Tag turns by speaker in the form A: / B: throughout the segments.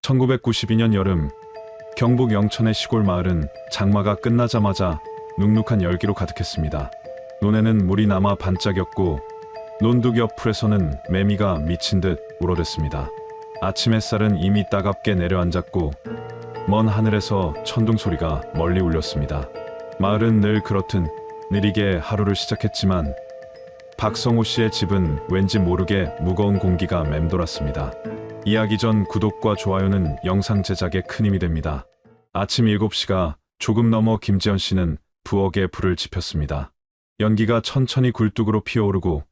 A: 1992년 여름, 경북 영천의 시골 마을은 장마가 끝나자마자 눅눅한 열기로 가득했습니다. 논에는 물이 남아 반짝였고 논둑 옆 풀에서는 매미가 미친 듯 울어댔습니다. 아침 햇살은 이미 따갑게 내려앉았고 먼 하늘에서 천둥 소리가 멀리 울렸습니다. 마을은 늘 그렇듯 느리게 하루를 시작했지만 박성호 씨의 집은 왠지 모르게 무거운 공기가 맴돌았습니다. 이야기 전 구독과 좋아요는 영상 제작에 큰 힘이 됩니다. 아침 7시가 조금 넘어 김지연 씨는 부엌에 불을 지폈습니다. 연기가 천천히 굴뚝으로 피어오르고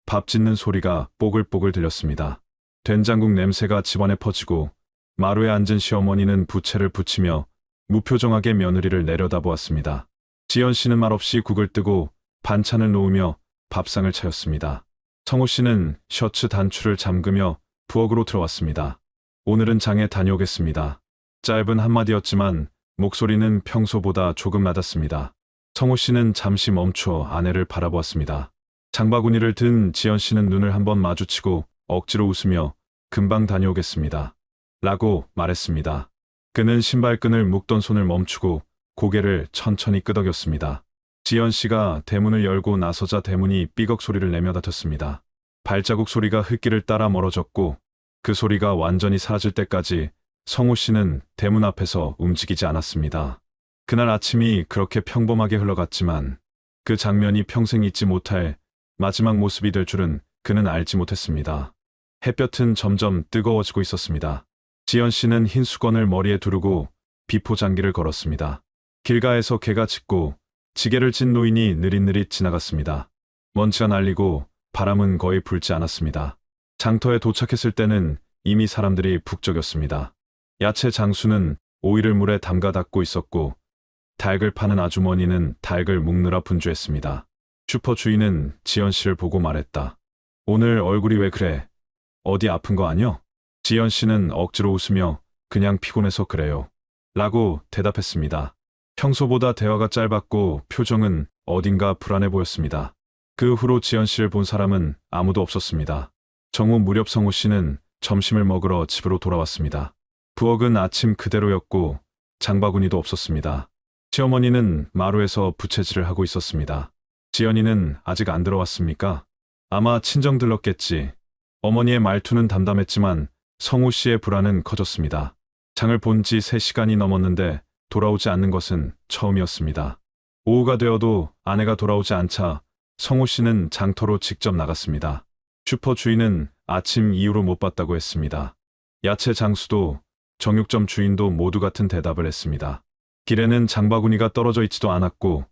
A: 밥 짓는 소리가 뽀글뽀글 들렸습니다. 된장국 냄새가 집안에 퍼지고 마루에 앉은 시어머니는 부채를 붙이며 무표정하게 며느리를 내려다보았습니다. 지연 씨는 말없이 국을 뜨고 반찬을 놓으며 밥상을 차렸습니다. 성호 씨는 셔츠 단추를 잠그며 부엌으로 들어왔습니다. 오늘은 장에 다녀오겠습니다. 짧은 한마디였지만 목소리는 평소보다 조금 낮았습니다. 성호 씨는 잠시 멈춰 아내를 바라보았습니다. 장바구니를 든 지연 씨는 눈을 한번 마주치고 억지로 웃으며 금방 다녀오겠습니다. 라고 말했습니다. 그는 신발끈을 묶던 손을 멈추고 고개를 천천히 끄덕였습니다. 지연 씨가 대문을 열고 나서자 대문이 삐걱 소리를 내며 닫혔습니다. 발자국 소리가 흙길을 따라 멀어졌고 그 소리가 완전히 사라질 때까지 성호 씨는 대문 앞에서 움직이지 않았습니다. 그날 아침이 그렇게 평범하게 흘러갔지만 그 장면이 평생 잊지 못할 마지막 모습이 될 줄은 그는 알지 못했습니다. 햇볕은 점점 뜨거워지고 있었습니다. 지연 씨는 흰 수건을 머리에 두르고 비포장기를 걸었습니다. 길가에서 개가 짖고 지게를 진 노인이 느릿느릿 지나갔습니다. 먼지가 날리고 바람은 거의 불지 않았습니다. 장터에 도착했을 때는 이미 사람들이 북적였습니다. 야채 장수는 오이를 물에 담가 닦고 있었고 닭을 파는 아주머니는 닭을 묶느라 분주했습니다. 슈퍼 주인은 지연 씨를 보고 말했다. 오늘 얼굴이 왜 그래? 어디 아픈 거 아니여? 지연 씨는 억지로 웃으며 그냥 피곤해서 그래요. 라고 대답했습니다. 평소보다 대화가 짧았고 표정은 어딘가 불안해 보였습니다. 그 후로 지연 씨를 본 사람은 아무도 없었습니다. 정오 무렵 성호 씨는 점심을 먹으러 집으로 돌아왔습니다. 부엌은 아침 그대로였고 장바구니도 없었습니다. 시어머니는 마루에서 부채질을 하고 있었습니다. 지연이는 아직 안 들어왔습니까? 아마 친정 들렀겠지. 어머니의 말투는 담담했지만 성호 씨의 불안은 커졌습니다. 장을 본 지 3시간이 넘었는데 돌아오지 않는 것은 처음이었습니다. 오후가 되어도 아내가 돌아오지 않자 성호 씨는 장터로 직접 나갔습니다. 슈퍼 주인은 아침 이후로 못 봤다고 했습니다. 야채 장수도 정육점 주인도 모두 같은 대답을 했습니다. 길에는 장바구니가 떨어져 있지도 않았고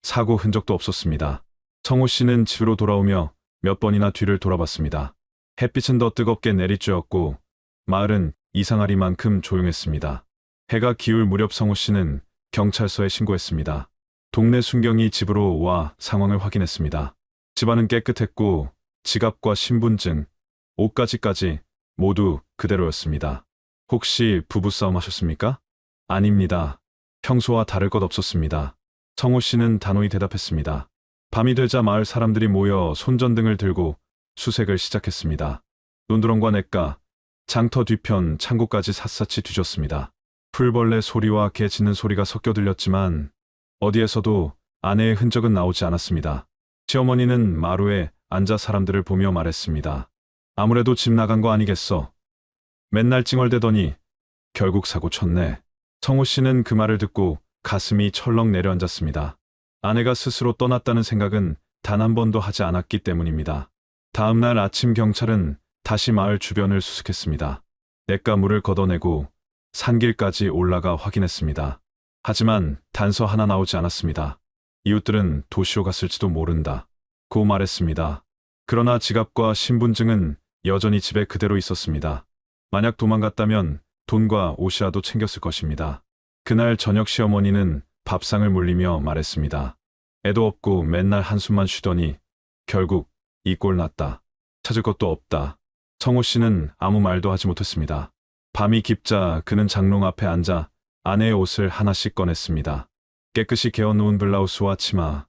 A: 사고 흔적도 없었습니다. 성호 씨는 집으로 돌아오며 몇 번이나 뒤를 돌아봤습니다. 햇빛은 더 뜨겁게 내리쬐었고 마을은 이상하리만큼 조용했습니다. 해가 기울 무렵 성호 씨는 경찰서에 신고했습니다. 동네 순경이 집으로 와 상황을 확인했습니다. 집안은 깨끗했고 지갑과 신분증, 옷가지까지 모두 그대로였습니다. 혹시 부부싸움 하셨습니까? 아닙니다. 평소와 다를 것 없었습니다. 성호 씨는 단호히 대답했습니다. 밤이 되자 마을 사람들이 모여 손전등을 들고 수색을 시작했습니다. 논두렁과 냇가, 장터 뒤편 창고까지 샅샅이 뒤졌습니다. 풀벌레 소리와 개 짖는 소리가 섞여 들렸지만 어디에서도 아내의 흔적은 나오지 않았습니다. 시어머니는 마루에 앉아 사람들을 보며 말했습니다. 아무래도 집 나간 거 아니겠어. 맨날 찡얼대더니 결국 사고 쳤네. 성호 씨는 그 말을 듣고 가슴이 철렁 내려앉았습니다. 아내가 스스로 떠났다는 생각은 단 한 번도 하지 않았기 때문입니다. 다음 날 아침 경찰은 다시 마을 주변을 수색했습니다. 냇가 물을 걷어내고 산길까지 올라가 확인했습니다. 하지만 단서 하나 나오지 않았습니다. 이웃들은 도시로 갔을지도 모른다. 고 말했습니다. 그러나 지갑과 신분증은 여전히 집에 그대로 있었습니다. 만약 도망갔다면 돈과 옷이라도 챙겼을 것입니다. 그날 저녁 시어머니는 밥상을 물리며 말했습니다. 애도 없고 맨날 한숨만 쉬더니 결국 이 꼴 났다. 찾을 것도 없다. 성호 씨는 아무 말도 하지 못했습니다. 밤이 깊자 그는 장롱 앞에 앉아 아내의 옷을 하나씩 꺼냈습니다. 깨끗이 개어놓은 블라우스와 치마,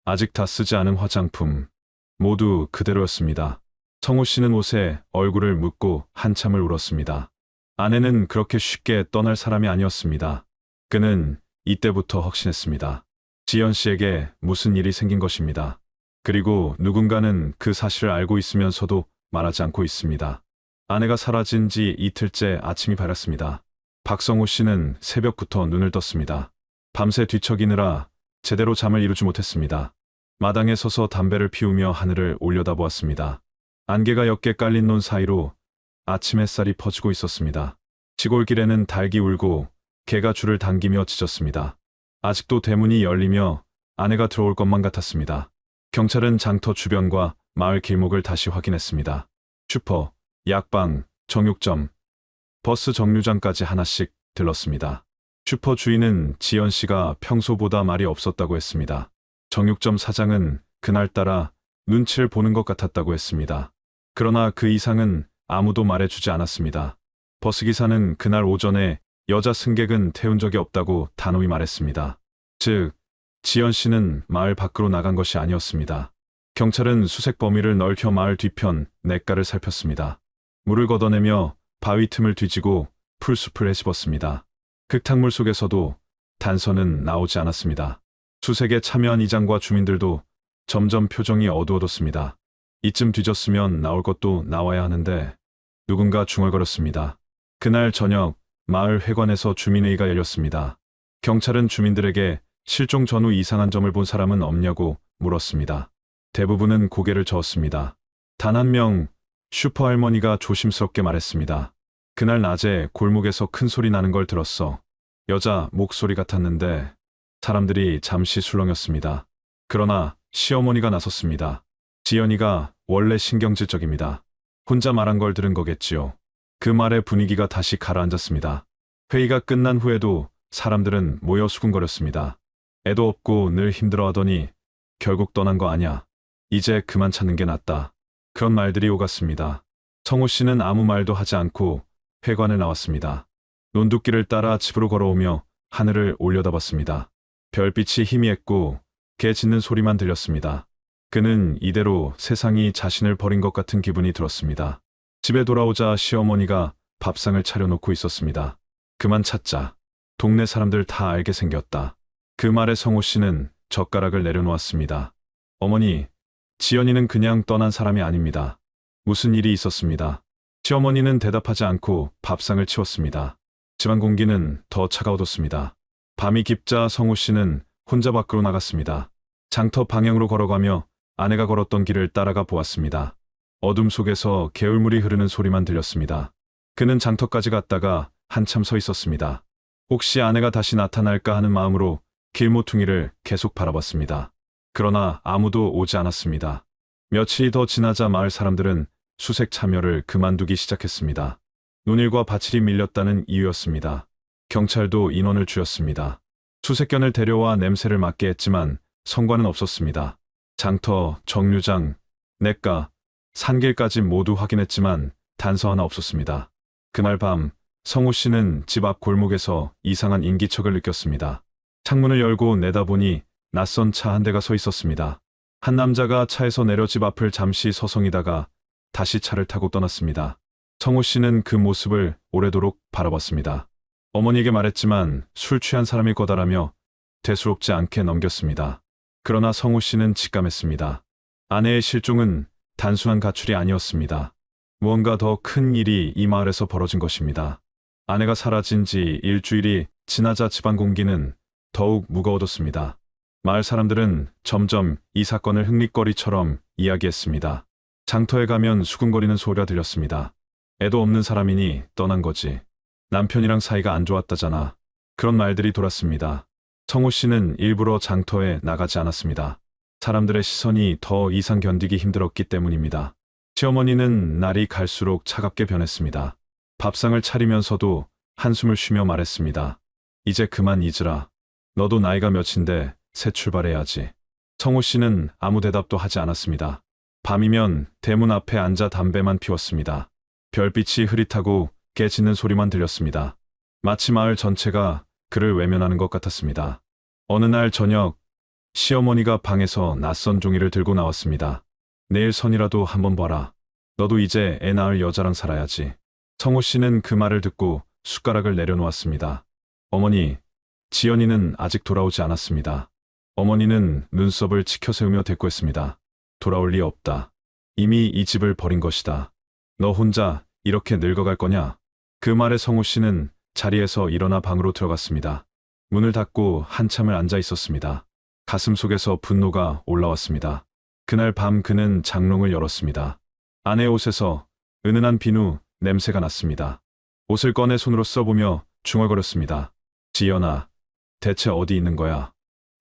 A: 아직 다 쓰지 않은 화장품, 모두 그대로였습니다. 성호 씨는 옷에 얼굴을 묻고 한참을 울었습니다. 아내는 그렇게 쉽게 떠날 사람이 아니었습니다. 그는 이때부터 확신했습니다. 지연 씨에게 무슨 일이 생긴 것입니다. 그리고 누군가는 그 사실을 알고 있으면서도 말하지 않고 있습니다. 아내가 사라진 지 이틀째 아침이 밝았습니다. 박성호 씨는 새벽부터 눈을 떴습니다. 밤새 뒤척이느라 제대로 잠을 이루지 못했습니다. 마당에 서서 담배를 피우며 하늘을 올려다보았습니다. 안개가 옅게 깔린 논 사이로 아침 햇살이 퍼지고 있었습니다. 시골길에는 닭이 울고 개가 줄을 당기며 짖었습니다. 아직도 대문이 열리며 아내가 들어올 것만 같았습니다. 경찰은 장터 주변과 마을 길목을 다시 확인했습니다. 슈퍼, 약방, 정육점, 버스 정류장까지 하나씩 들렀습니다. 슈퍼 주인은 지연 씨가 평소보다 말이 없었다고 했습니다. 정육점 사장은 그날따라 눈치를 보는 것 같았다고 했습니다. 그러나 그 이상은 아무도 말해주지 않았습니다. 버스기사는 그날 오전에 여자 승객은 태운 적이 없다고 단호히 말했습니다. 즉, 지연 씨는 마을 밖으로 나간 것이 아니었습니다. 경찰은 수색 범위를 넓혀 마을 뒤편 냇가를 살폈습니다. 물을 걷어내며 바위 틈을 뒤지고 풀숲을 헤집었습니다. 흙탕물 속에서도 단서는 나오지 않았습니다. 수색에 참여한 이장과 주민들도 점점 표정이 어두워졌습니다. 이쯤 뒤졌으면 나올 것도 나와야 하는데 누군가 중얼거렸습니다. 그날 저녁 마을 회관에서 주민회의가 열렸습니다. 경찰은 주민들에게 실종 전후 이상한 점을 본 사람은 없냐고 물었습니다. 대부분은 고개를 저었습니다. 단 한 명, 슈퍼 할머니가 조심스럽게 말했습니다. 그날 낮에 골목에서 큰 소리 나는 걸 들었어. 여자 목소리 같았는데 사람들이 잠시 술렁였습니다. 그러나 시어머니가 나섰습니다. 지연이가 원래 신경질적입니다. 혼자 말한 걸 들은 거겠지요. 그 말에 분위기가 다시 가라앉았습니다. 회의가 끝난 후에도 사람들은 모여 수군거렸습니다. 애도 없고 늘 힘들어하더니 결국 떠난 거 아냐. 이제 그만 찾는 게 낫다. 그런 말들이 오갔습니다. 성호 씨는 아무 말도 하지 않고 회관을 나왔습니다. 논두길을 따라 집으로 걸어오며 하늘을 올려다봤습니다. 별빛이 희미했고 개 짖는 소리만 들렸습니다. 그는 이대로 세상이 자신을 버린 것 같은 기분이 들었습니다. 집에 돌아오자 시어머니가 밥상을 차려놓고 있었습니다. 그만 찾자. 동네 사람들 다 알게 생겼다. 그 말에 성호 씨는 젓가락을 내려놓았습니다. 어머니, 지연이는 그냥 떠난 사람이 아닙니다. 무슨 일이 있었습니다. 시어머니는 대답하지 않고 밥상을 치웠습니다. 집안 공기는 더 차가워졌습니다. 밤이 깊자 성호 씨는 혼자 밖으로 나갔습니다. 장터 방향으로 걸어가며 아내가 걸었던 길을 따라가 보았습니다. 어둠 속에서 개울물이 흐르는 소리만 들렸습니다. 그는 장터까지 갔다가 한참 서 있었습니다. 혹시 아내가 다시 나타날까 하는 마음으로 길모퉁이를 계속 바라봤습니다. 그러나 아무도 오지 않았습니다. 며칠이 더 지나자 마을 사람들은 수색 참여를 그만두기 시작했습니다. 논일과 밭일이 밀렸다는 이유였습니다. 경찰도 인원을 줄였습니다. 수색견을 데려와 냄새를 맡게 했지만 성과는 없었습니다. 장터, 정류장, 냇가, 산길까지 모두 확인했지만 단서 하나 없었습니다. 그날 밤 성호 씨는 집 앞 골목에서 이상한 인기척을 느꼈습니다. 창문을 열고 내다보니 낯선 차 한 대가 서 있었습니다. 한 남자가 차에서 내려 집 앞을 잠시 서성이다가 다시 차를 타고 떠났습니다. 성호 씨는 그 모습을 오래도록 바라봤습니다. 어머니에게 말했지만 술 취한 사람일 거다라며 대수롭지 않게 넘겼습니다. 그러나 성호 씨는 직감했습니다. 아내의 실종은 단순한 가출이 아니었습니다. 무언가 더 큰 일이 이 마을에서 벌어진 것입니다. 아내가 사라진 지 일주일이 지나자 집안 공기는 더욱 무거워졌습니다. 마을 사람들은 점점 이 사건을 흥미거리처럼 이야기했습니다. 장터에 가면 수군거리는 소리가 들렸습니다. 애도 없는 사람이니 떠난 거지. 남편이랑 사이가 안 좋았다잖아. 그런 말들이 돌았습니다. 성호 씨는 일부러 장터에 나가지 않았습니다. 사람들의 시선이 더 이상 견디기 힘들었기 때문입니다. 시어머니는 날이 갈수록 차갑게 변했습니다. 밥상을 차리면서도 한숨을 쉬며 말했습니다. 이제 그만 잊으라. 너도 나이가 몇인데 새 출발해야지. 성호 씨는 아무 대답도 하지 않았습니다. 밤이면 대문 앞에 앉아 담배만 피웠습니다. 별빛이 흐릿하고 개 짖는 소리만 들렸습니다. 마치 마을 전체가 그를 외면하는 것 같았습니다. 어느 날 저녁 시어머니가 방에서 낯선 종이를 들고 나왔습니다. 내일 선이라도 한번 봐라. 너도 이제 애 낳을 여자랑 살아야지. 성호 씨는 그 말을 듣고 숟가락을 내려놓았습니다. 어머니, 지연이는 아직 돌아오지 않았습니다. 어머니는 눈썹을 치켜세우며 대꾸했습니다. 돌아올 리 없다. 이미 이 집을 버린 것이다. 너 혼자 이렇게 늙어갈 거냐? 그 말에 성호 씨는 자리에서 일어나 방으로 들어갔습니다. 문을 닫고 한참을 앉아 있었습니다. 가슴 속에서 분노가 올라왔습니다. 그날 밤 그는 장롱을 열었습니다. 아내의 옷에서 은은한 비누 냄새가 났습니다. 옷을 꺼내 손으로 써보며 중얼거렸습니다. 지연아, 대체 어디 있는 거야?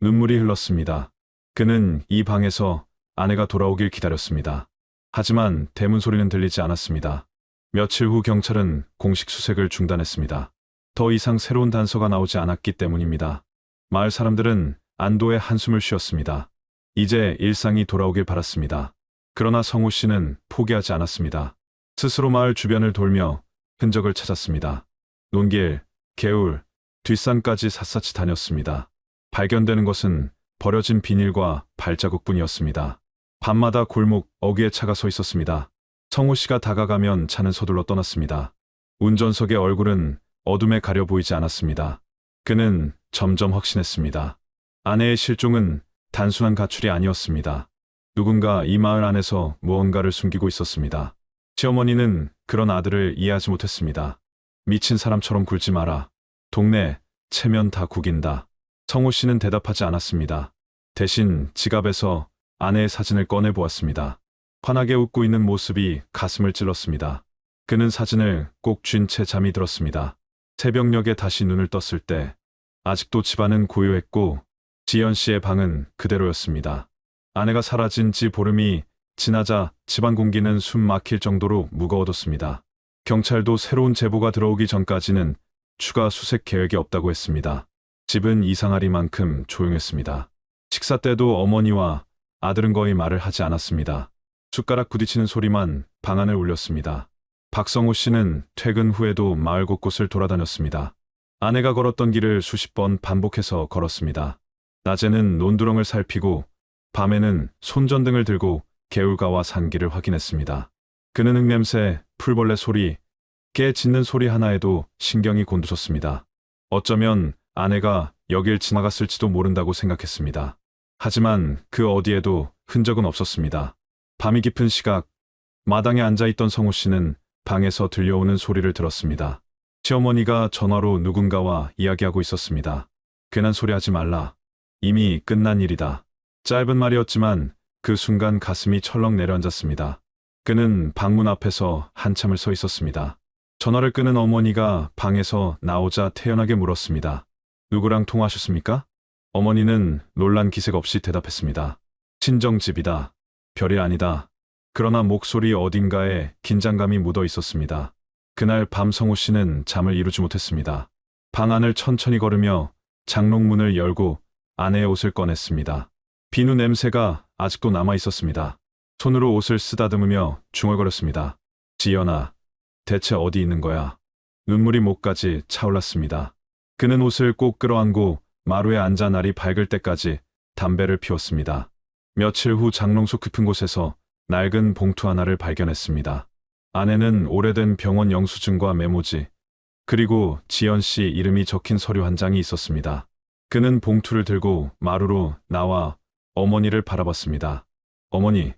A: 눈물이 흘렀습니다. 그는 이 방에서 아내가 돌아오길 기다렸습니다. 하지만 대문 소리는 들리지 않았습니다. 며칠 후 경찰은 공식 수색을 중단했습니다. 더 이상 새로운 단서가 나오지 않았기 때문입니다. 마을 사람들은 안도의 한숨을 쉬었습니다. 이제 일상이 돌아오길 바랐습니다. 그러나 성호 씨는 포기하지 않았습니다. 스스로 마을 주변을 돌며 흔적을 찾았습니다. 논길, 개울, 뒷산까지 샅샅이 다녔습니다. 발견되는 것은 버려진 비닐과 발자국뿐이었습니다. 밤마다 골목 어귀에 차가 서 있었습니다. 성호 씨가 다가가면 차는 서둘러 떠났습니다. 운전석의 얼굴은 어둠에 가려 보이지 않았습니다. 그는 점점 확신했습니다. 아내의 실종은 단순한 가출이 아니었습니다. 누군가 이 마을 안에서 무언가를 숨기고 있었습니다. 시어머니는 그런 아들을 이해하지 못했습니다. 미친 사람처럼 굴지 마라. 동네 체면 다 구긴다. 성호 씨는 대답하지 않았습니다. 대신 지갑에서 아내의 사진을 꺼내보았습니다. 환하게 웃고 있는 모습이 가슴을 찔렀습니다. 그는 사진을 꼭 쥔 채 잠이 들었습니다. 새벽녘에 다시 눈을 떴을 때 아직도 집안은 고요했고 지연 씨의 방은 그대로였습니다. 아내가 사라진 지 보름이 지나자 집안 공기는 숨 막힐 정도로 무거워졌습니다. 경찰도 새로운 제보가 들어오기 전까지는 추가 수색 계획이 없다고 했습니다. 집은 이상하리만큼 조용했습니다. 식사 때도 어머니와 아들은 거의 말을 하지 않았습니다. 숟가락 부딪히는 소리만 방 안을 울렸습니다. 박성호 씨는 퇴근 후에도 마을 곳곳을 돌아다녔습니다. 아내가 걸었던 길을 수십 번 반복해서 걸었습니다. 낮에는 논두렁을 살피고 밤에는 손전등을 들고 개울가와 산길을 확인했습니다. 그는 흙냄새, 풀벌레 소리, 깨 짖는 소리 하나에도 신경이 곤두섰습니다. 어쩌면 아내가 여길 지나갔을지도 모른다고 생각했습니다. 하지만 그 어디에도 흔적은 없었습니다. 밤이 깊은 시각, 마당에 앉아있던 성호 씨는 방에서 들려오는 소리를 들었습니다. 시어머니가 전화로 누군가와 이야기하고 있었습니다. 괜한 소리 하지 말라. 이미 끝난 일이다. 짧은 말이었지만 그 순간 가슴이 철렁 내려앉았습니다. 그는 방문 앞에서 한참을 서 있었습니다. 전화를 끄는 어머니가 방에서 나오자 태연하게 물었습니다. 누구랑 통화하셨습니까? 어머니는 놀란 기색 없이 대답했습니다. 친정집이다. 별일 아니다. 그러나 목소리 어딘가에 긴장감이 묻어 있었습니다. 그날 밤 성호 씨는 잠을 이루지 못했습니다. 방 안을 천천히 걸으며 장롱문을 열고 아내의 옷을 꺼냈습니다. 비누 냄새가 아직도 남아 있었습니다. 손으로 옷을 쓰다듬으며 중얼거렸습니다. 지연아, 대체 어디 있는 거야? 눈물이 목까지 차올랐습니다. 그는 옷을 꼭 끌어안고 마루에 앉아 날이 밝을 때까지 담배를 피웠습니다. 며칠 후 장롱 속 깊은 곳에서 낡은 봉투 하나를 발견했습니다. 안에는 오래된 병원 영수증과 메모지, 그리고 지연 씨 이름이 적힌 서류 한 장이 있었습니다. 그는 봉투를 들고 마루로 나와 어머니를 바라봤습니다. 어머니,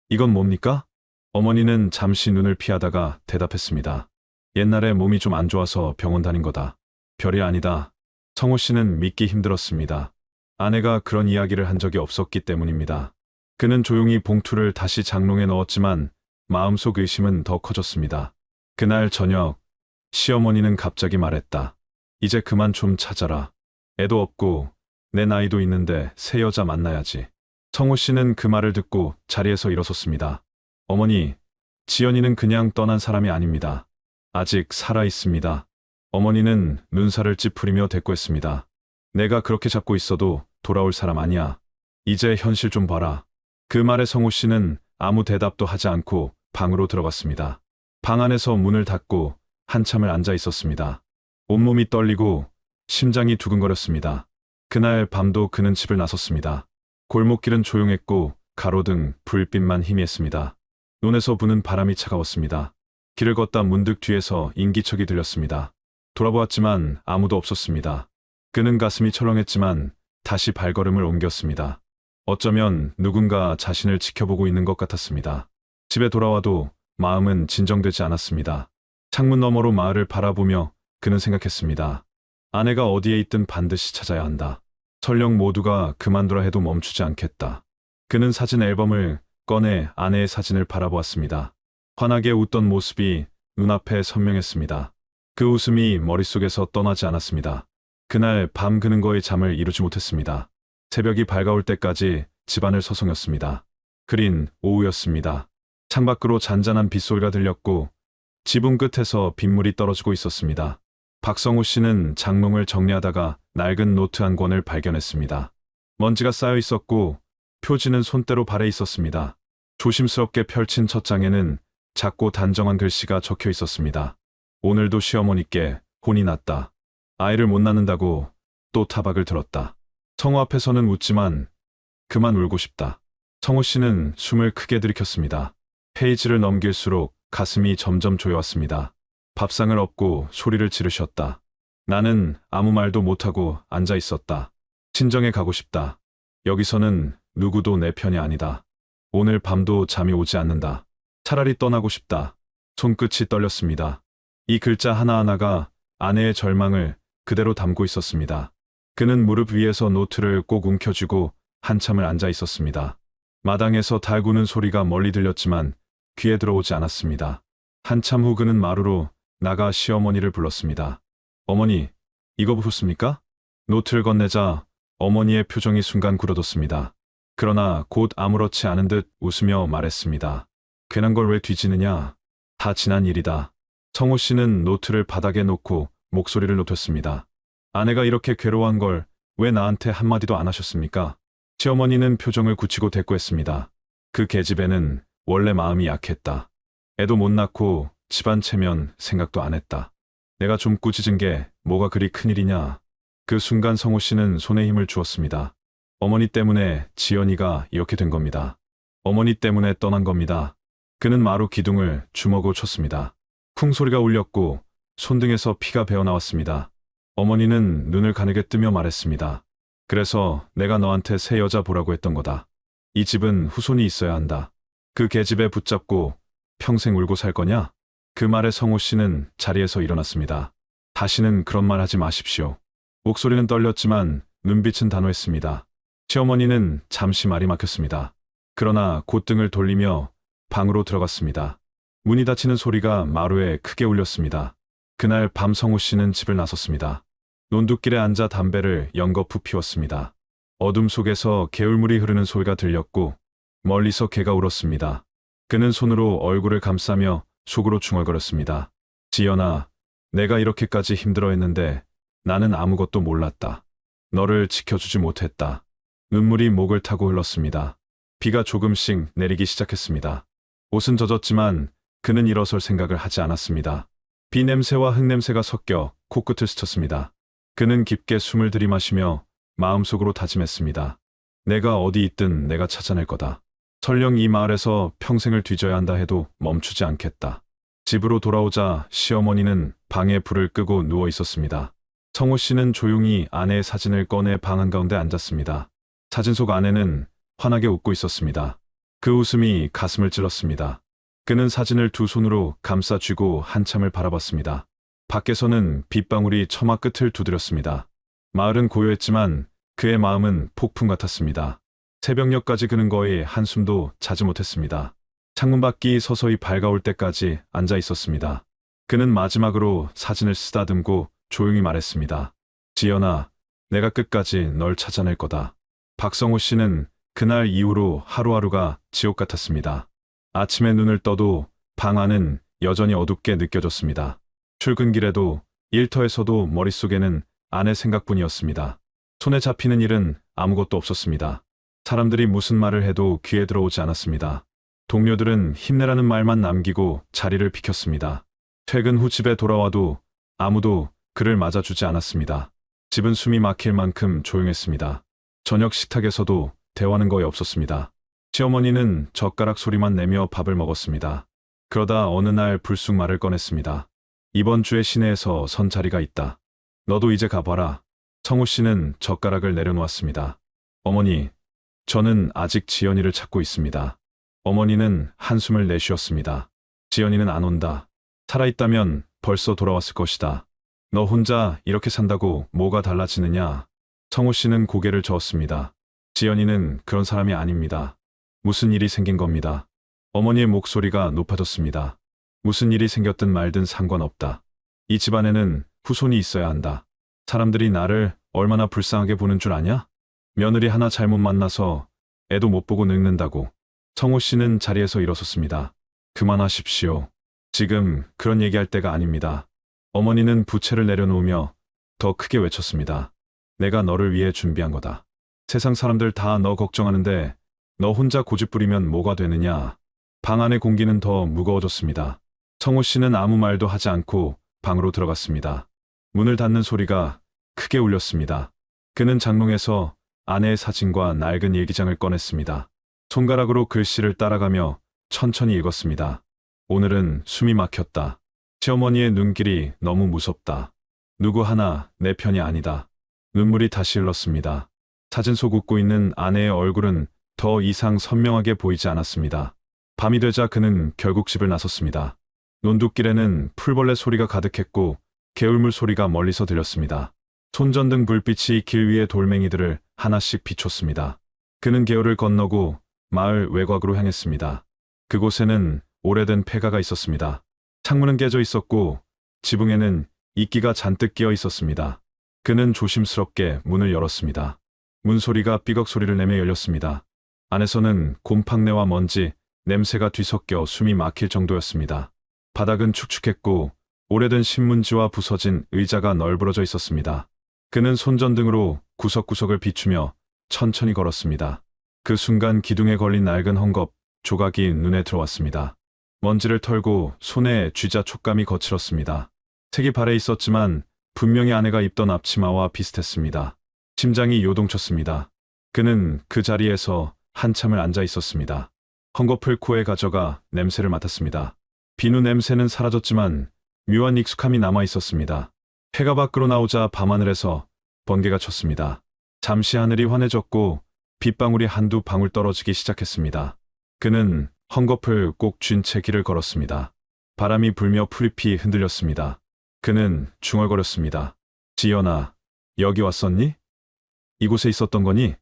A: 이건 뭡니까? 어머니는 잠시 눈을 피하다가 대답했습니다. 옛날에 몸이 좀 안 좋아서 병원 다닌 거다. 별이 아니다. 성호 씨는 믿기 힘들었습니다. 아내가 그런 이야기를 한 적이 없었기 때문입니다. 그는 조용히 봉투를 다시 장롱에 넣었지만 마음속 의심은 더 커졌습니다. 그날 저녁, 시어머니는 갑자기 말했다. 이제 그만 좀 찾아라. 애도 없고 내 나이도 있는데 새 여자 만나야지. 성호 씨는 그 말을 듣고 자리에서 일어섰습니다. 어머니, 지연이는 그냥 떠난 사람이 아닙니다. 아직 살아 있습니다. 어머니는 눈살을 찌푸리며 대꾸했습니다. 내가 그렇게 잡고 있어도 돌아올 사람 아니야. 이제 현실 좀 봐라. 그 말에 성호 씨는 아무 대답도 하지 않고 방으로 들어갔습니다. 방 안에서 문을 닫고 한참을 앉아 있었습니다. 온몸이 떨리고 심장이 두근거렸습니다. 그날 밤도 그는 집을 나섰습니다. 골목길은 조용했고 가로등, 불빛만 희미했습니다. 눈에서 부는 바람이 차가웠습니다. 길을 걷다 문득 뒤에서 인기척이 들렸습니다. 돌아보았지만 아무도 없었습니다. 그는 가슴이 철렁했지만 다시 발걸음을 옮겼습니다. 어쩌면 누군가 자신을 지켜보고 있는 것 같았습니다. 집에 돌아와도 마음은 진정되지 않았습니다. 창문 너머로 마을을 바라보며 그는 생각했습니다. 아내가 어디에 있든 반드시 찾아야 한다. 설령 모두가 그만두라 해도 멈추지 않겠다. 그는 사진 앨범을 꺼내 아내의 사진을 바라보았습니다. 환하게 웃던 모습이 눈앞에 선명했습니다. 그 웃음이 머릿속에서 떠나지 않았습니다. 그날 밤 그는 거의 잠을 이루지 못했습니다. 새벽이 밝아올 때까지 집안을 서성였습니다. 그린 오후였습니다. 창밖으로 잔잔한 빗소리가 들렸고 지붕 끝에서 빗물이 떨어지고 있었습니다. 박성우 씨는 장롱을 정리하다가 낡은 노트 한 권을 발견했습니다. 먼지가 쌓여 있었고 표지는 손때로 발해 있었습니다. 조심스럽게 펼친 첫 장에는 작고 단정한 글씨가 적혀 있었습니다. 오늘도 시어머니께 혼이 났다. 아이를 못 낳는다고 또 타박을 들었다. 성우 앞에서는 웃지만 그만 울고 싶다. 성우 씨는 숨을 크게 들이켰습니다. 페이지를 넘길수록 가슴이 점점 조여왔습니다. 밥상을 엎고 소리를 지르셨다. 나는 아무 말도 못하고 앉아 있었다. 친정에 가고 싶다. 여기서는 누구도 내 편이 아니다. 오늘 밤도 잠이 오지 않는다. 차라리 떠나고 싶다. 손끝이 떨렸습니다. 이 글자 하나하나가 아내의 절망을 그대로 담고 있었습니다. 그는 무릎 위에서 노트를 꼭 움켜쥐고 한참을 앉아 있었습니다. 마당에서 달 구는 소리가 멀리 들렸지만 귀에 들어오지 않았습니다. 한참 후 그는 마루로 나가 시어머니를 불렀습니다. 어머니, 이거 보셨습니까? 노트를 건네자 어머니의 표정이 순간 굳어졌습니다. 그러나 곧 아무렇지 않은 듯 웃으며 말했습니다. 괜한 걸 왜 뒤지느냐? 다 지난 일이다. 성호 씨는 노트를 바닥에 놓고 목소리를 높였습니다. 아내가 이렇게 괴로워한 걸 왜 나한테 한마디도 안 하셨습니까? 시어머니는 표정을 굳히고 대꾸했습니다. 그 계집애는 원래 마음이 약했다. 애도 못 낳고 집안 체면 생각도 안 했다. 내가 좀 꾸짖은 게 뭐가 그리 큰일이냐. 그 순간 성호 씨는 손에 힘을 주었습니다. 어머니 때문에 지연이가 이렇게 된 겁니다. 어머니 때문에 떠난 겁니다. 그는 마루 기둥을 주먹으로 쳤습니다. 쿵 소리가 울렸고 손등에서 피가 배어나왔습니다. 어머니는 눈을 가늘게 뜨며 말했습니다. 그래서 내가 너한테 새 여자 보라고 했던 거다. 이 집은 후손이 있어야 한다. 그 계집애 붙잡고 평생 울고 살 거냐? 그 말에 성호 씨는 자리에서 일어났습니다. 다시는 그런 말 하지 마십시오. 목소리는 떨렸지만 눈빛은 단호했습니다. 시어머니는 잠시 말이 막혔습니다. 그러나 곧 등을 돌리며 방으로 들어갔습니다. 문이 닫히는 소리가 마루에 크게 울렸습니다. 그날 밤 성호 씨는 집을 나섰습니다. 논두길에 앉아 담배를 연거푸 피웠습니다. 어둠 속에서 개울물이 흐르는 소리가 들렸고 멀리서 개가 울었습니다. 그는 손으로 얼굴을 감싸며 속으로 중얼거렸습니다. 지연아, 내가 이렇게까지 힘들어했는데 나는 아무것도 몰랐다. 너를 지켜주지 못했다. 눈물이 목을 타고 흘렀습니다. 비가 조금씩 내리기 시작했습니다. 옷은 젖었지만 그는 일어설 생각을 하지 않았습니다. 비 냄새와 흙 냄새가 섞여 코끝을 스쳤습니다. 그는 깊게 숨을 들이마시며 마음속으로 다짐했습니다. 내가 어디 있든 내가 찾아낼 거다. 설령 이 마을에서 평생을 뒤져야 한다 해도 멈추지 않겠다. 집으로 돌아오자 시어머니는 방에 불을 끄고 누워 있었습니다. 성호 씨는 조용히 아내의 사진을 꺼내 방 한가운데 앉았습니다. 사진 속 아내는 환하게 웃고 있었습니다. 그 웃음이 가슴을 찔렀습니다. 그는 사진을 두 손으로 감싸 쥐고 한참을 바라봤습니다. 밖에서는 빗방울이 처마 끝을 두드렸습니다. 마을은 고요했지만 그의 마음은 폭풍 같았습니다. 새벽녘까지 그는 거의 한숨도 자지 못했습니다. 창문 밖이 서서히 밝아올 때까지 앉아 있었습니다. 그는 마지막으로 사진을 쓰다듬고 조용히 말했습니다. 지연아, 내가 끝까지 널 찾아낼 거다. 박성호 씨는 그날 이후로 하루하루가 지옥 같았습니다. 아침에 눈을 떠도 방 안은 여전히 어둡게 느껴졌습니다. 출근길에도 일터에서도 머릿속에는 아내 생각뿐이었습니다. 손에 잡히는 일은 아무것도 없었습니다. 사람들이 무슨 말을 해도 귀에 들어오지 않았습니다. 동료들은 힘내라는 말만 남기고 자리를 비켰습니다. 퇴근 후 집에 돌아와도 아무도 그를 맞아주지 않았습니다. 집은 숨이 막힐 만큼 조용했습니다. 저녁 식탁에서도 대화는 거의 없었습니다. 시어머니는 젓가락 소리만 내며 밥을 먹었습니다. 그러다 어느 날 불쑥 말을 꺼냈습니다. 이번 주에 시내에서 선 자리가 있다. 너도 이제 가봐라. 청호 씨는 젓가락을 내려놓았습니다. 어머니, 저는 아직 지연이를 찾고 있습니다. 어머니는 한숨을 내쉬었습니다. 지연이는 안 온다. 살아있다면 벌써 돌아왔을 것이다. 너 혼자 이렇게 산다고 뭐가 달라지느냐? 청호 씨는 고개를 저었습니다. 지연이는 그런 사람이 아닙니다. 무슨 일이 생긴 겁니다. 어머니의 목소리가 높아졌습니다. 무슨 일이 생겼든 말든 상관없다. 이 집안에는 후손이 있어야 한다. 사람들이 나를 얼마나 불쌍하게 보는 줄 아냐? 며느리 하나 잘못 만나서 애도 못 보고 늙는다고. 청호 씨는 자리에서 일어섰습니다. 그만하십시오. 지금 그런 얘기할 때가 아닙니다. 어머니는 부채를 내려놓으며 더 크게 외쳤습니다. 내가 너를 위해 준비한 거다. 세상 사람들 다 너 걱정하는데 너 혼자 고집부리면 뭐가 되느냐. 방 안의 공기는 더 무거워졌습니다. 청호 씨는 아무 말도 하지 않고 방으로 들어갔습니다. 문을 닫는 소리가 크게 울렸습니다. 그는 장롱에서 아내의 사진과 낡은 일기장을 꺼냈습니다. 손가락으로 글씨를 따라가며 천천히 읽었습니다. 오늘은 숨이 막혔다. 시어머니의 눈길이 너무 무섭다. 누구 하나 내 편이 아니다. 눈물이 다시 흘렀습니다. 사진 속 웃고 있는 아내의 얼굴은 더 이상 선명하게 보이지 않았습니다. 밤이 되자 그는 결국 집을 나섰습니다. 논둑길에는 풀벌레 소리가 가득했고 개울물 소리가 멀리서 들렸습니다. 손전등 불빛이 길 위의 돌멩이들을 하나씩 비췄습니다. 그는 개울을 건너고 마을 외곽으로 향했습니다. 그곳에는 오래된 폐가가 있었습니다. 창문은 깨져 있었고 지붕에는 이끼가 잔뜩 끼어 있었습니다. 그는 조심스럽게 문을 열었습니다. 문소리가 삐걱 소리를 내며 열렸습니다. 안에서는 곰팡내와 먼지, 냄새가 뒤섞여 숨이 막힐 정도였습니다. 바닥은 축축했고 오래된 신문지와 부서진 의자가 널브러져 있었습니다. 그는 손전등으로 구석구석을 비추며 천천히 걸었습니다. 그 순간 기둥에 걸린 낡은 헝겊, 조각이 눈에 들어왔습니다. 먼지를 털고 손에 쥐자 촉감이 거칠었습니다. 색이 발에 있었지만 분명히 아내가 입던 앞치마와 비슷했습니다. 심장이 요동쳤습니다. 그는 그 자리에서 한참을 앉아 있었습니다. 헝겊을 코에 가져가 냄새를 맡았습니다. 비누 냄새는 사라졌지만 묘한 익숙함이 남아 있었습니다. 해가 밖으로 나오자 밤하늘에서 번개가 쳤습니다. 잠시 하늘이 환해졌고 빗방울이 한두 방울 떨어지기 시작했습니다. 그는 헝겊을 꼭 쥔 채 길을 걸었습니다. 바람이 불며 풀잎이 흔들렸습니다. 그는 중얼거렸습니다. 지연아, 여기 왔었니? 이곳에 있었던 거니?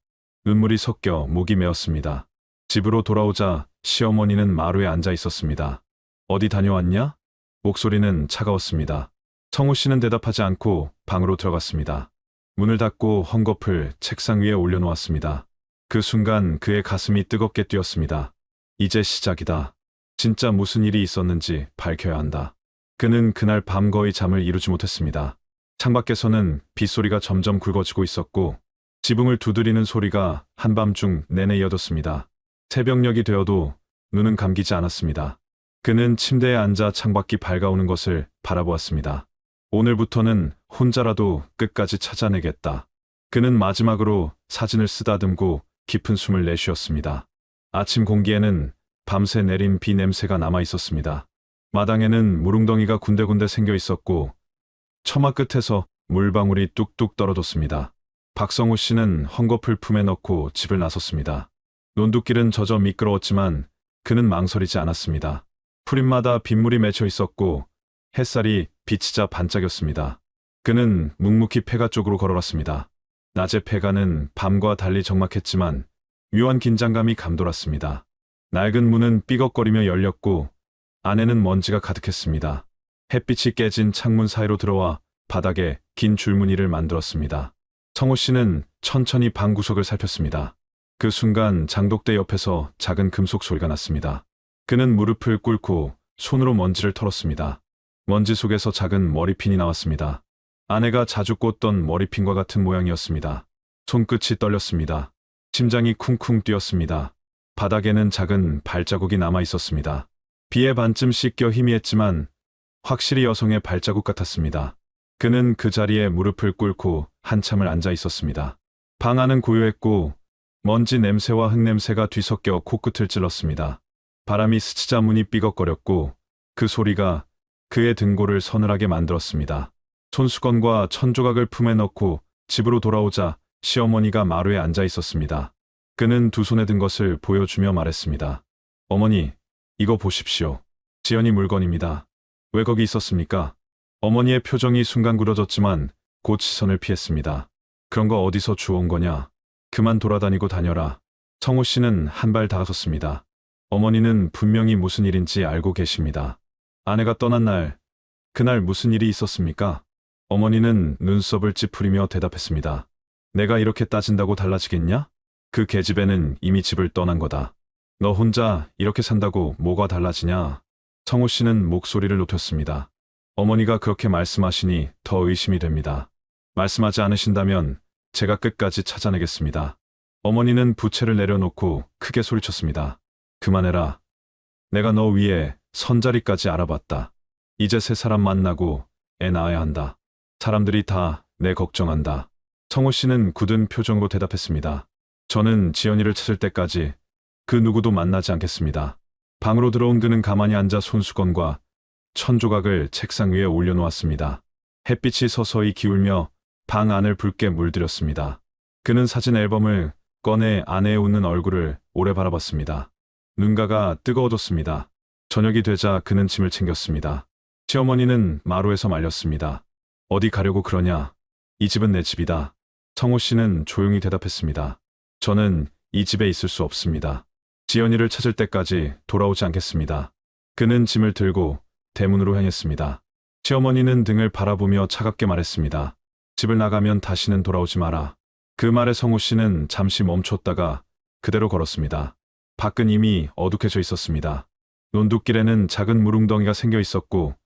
A: 눈물이 섞여 목이 메었습니다. 집으로 돌아오자 시어머니는 마루에 앉아 있었습니다. 어디 다녀왔냐? 목소리는 차가웠습니다. 청호 씨는 대답하지 않고 방으로 들어갔습니다. 문을 닫고 헝겊을 책상 위에 올려놓았습니다. 그 순간 그의 가슴이 뜨겁게 뛰었습니다. 이제 시작이다. 진짜 무슨 일이 있었는지 밝혀야 한다. 그는 그날 밤 거의 잠을 이루지 못했습니다. 창밖에서는 빗소리가 점점 굵어지고 있었고 지붕을 두드리는 소리가 한밤중 내내 이어졌습니다. 새벽녘이 되어도 눈은 감기지 않았습니다. 그는 침대에 앉아 창밖이 밝아오는 것을 바라보았습니다. 오늘부터는 혼자라도 끝까지 찾아내겠다. 그는 마지막으로 사진을 쓰다듬고 깊은 숨을 내쉬었습니다. 아침 공기에는 밤새 내린 비 냄새가 남아 있었습니다. 마당에는 물웅덩이가 군데군데 생겨 있었고 처마 끝에서 물방울이 뚝뚝 떨어졌습니다. 박성호 씨는 헝겊을 품에 넣고 집을 나섰습니다. 논둑길은 젖어 미끄러웠지만 그는 망설이지 않았습니다. 풀잎마다 빗물이 맺혀 있었고 햇살이 비치자 반짝였습니다. 그는 묵묵히 폐가 쪽으로 걸어갔습니다. 낮의 폐가는 밤과 달리 적막했지만 묘한 긴장감이 감돌았습니다. 낡은 문은 삐걱거리며 열렸고 안에는 먼지가 가득했습니다. 햇빛이 깨진 창문 사이로 들어와 바닥에 긴 줄무늬를 만들었습니다. 청호 씨는 천천히 방 구석을 살폈습니다. 그 순간 장독대 옆에서 작은 금속 소리가 났습니다. 그는 무릎을 꿇고 손으로 먼지를 털었습니다. 먼지 속에서 작은 머리핀이 나왔습니다. 아내가 자주 꽂던 머리핀과 같은 모양이었습니다. 손끝이 떨렸습니다. 심장이 쿵쿵 뛰었습니다. 바닥에는 작은 발자국이 남아 있었습니다. 비에 반쯤 씻겨 희미했지만 확실히 여성의 발자국 같았습니다. 그는 그 자리에 무릎을 꿇고 한참을 앉아 있었습니다. 방 안은 고요했고 먼지 냄새와 흙냄새가 뒤섞여 코끝을 찔렀습니다. 바람이 스치자 문이 삐걱거렸고 그 소리가 그의 등골을 서늘하게 만들었습니다. 손수건과 천조각을 품에 넣고 집으로 돌아오자 시어머니가 마루에 앉아 있었습니다. 그는 두 손에 든 것을 보여주며 말했습니다. 어머니, 이거 보십시오. 지연이 물건입니다. 왜 거기 있었습니까? 어머니의 표정이 순간 굳어졌지만 곧 시선을 피했습니다. 그런 거 어디서 주워온 거냐? 그만 돌아다니고 다녀라. 성호 씨는 한 발 다가섰습니다. 어머니는 분명히 무슨 일인지 알고 계십니다. 아내가 떠난 날, 그날 무슨 일이 있었습니까? 어머니는 눈썹을 찌푸리며 대답했습니다. 내가 이렇게 따진다고 달라지겠냐? 그 계집애는 이미 집을 떠난 거다. 너 혼자 이렇게 산다고 뭐가 달라지냐? 성호 씨는 목소리를 높였습니다. 어머니가 그렇게 말씀하시니 더 의심이 됩니다. 말씀하지 않으신다면 제가 끝까지 찾아내겠습니다. 어머니는 부채를 내려놓고 크게 소리쳤습니다. 그만해라. 내가 너 위해 선자리까지 알아봤다. 이제 새 사람 만나고 애 낳아야 한다. 사람들이 다 내 걱정한다. 성호 씨는 굳은 표정으로 대답했습니다. 저는 지연이를 찾을 때까지 그 누구도 만나지 않겠습니다. 방으로 들어온 그는 가만히 앉아 손수건과 천조각을 책상 위에 올려놓았습니다. 햇빛이 서서히 기울며 방 안을 붉게 물들였습니다. 그는 사진 앨범을 꺼내 아내의 웃는 얼굴을 오래 바라봤습니다. 눈가가 뜨거워졌습니다. 저녁이 되자 그는 짐을 챙겼습니다. 시어머니는 마루에서 말렸습니다. 어디 가려고 그러냐? 이 집은 내 집이다. 성호 씨는 조용히 대답했습니다. 저는 이 집에 있을 수 없습니다. 지연이를 찾을 때까지 돌아오지 않겠습니다. 그는 짐을 들고 대문으로 향했습니다. 시어머니는 등을 바라보며 차갑게 말했습니다. 집을 나가면 다시는 돌아오지 마라. 그 말에 성호 씨는 잠시 멈췄다가 그대로 걸었습니다. 밖은 이미 어둑해져 있었습니다. 논둑길에는 작은 물웅덩이가 생겨 있었고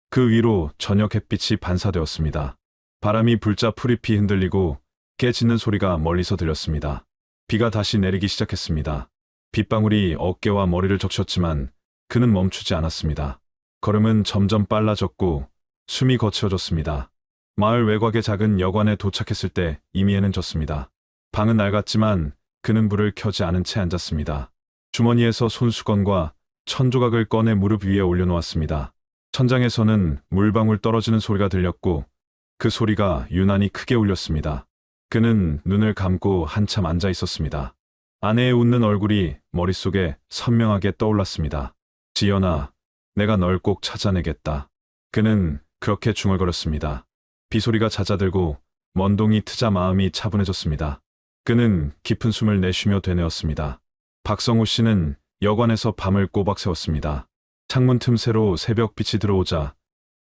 A: 그 위로 저녁 햇빛이 반사되었습니다. 바람이 불자 풀잎이 흔들리고 깨 짖는 소리가 멀리서 들렸습니다. 비가 다시 내리기 시작했습니다. 빗방울이 어깨와 머리를 적셨지만 그는 멈추지 않았습니다. 걸음은 점점 빨라졌고 숨이 거칠어졌습니다. 마을 외곽의 작은 여관에 도착했을 때 이미 해는 졌습니다. 방은 낡았지만 그는 불을 켜지 않은 채 앉았습니다. 주머니에서 손수건과 천조각을 꺼내 무릎 위에 올려놓았습니다. 천장에서는 물방울 떨어지는 소리가 들렸고 그 소리가 유난히 크게 울렸습니다. 그는 눈을 감고 한참 앉아 있었습니다. 아내의 웃는 얼굴이 머릿속에 선명하게 떠올랐습니다. 지연아, 내가 널 꼭 찾아내겠다. 그는 그렇게 중얼거렸습니다. 비소리가 잦아들고 먼동이 트자 마음이 차분해졌습니다. 그는 깊은 숨을 내쉬며 되뇌었습니다. 박성호 씨는 여관에서 밤을 꼬박 새웠습니다. 창문 틈새로 새벽빛이 들어오자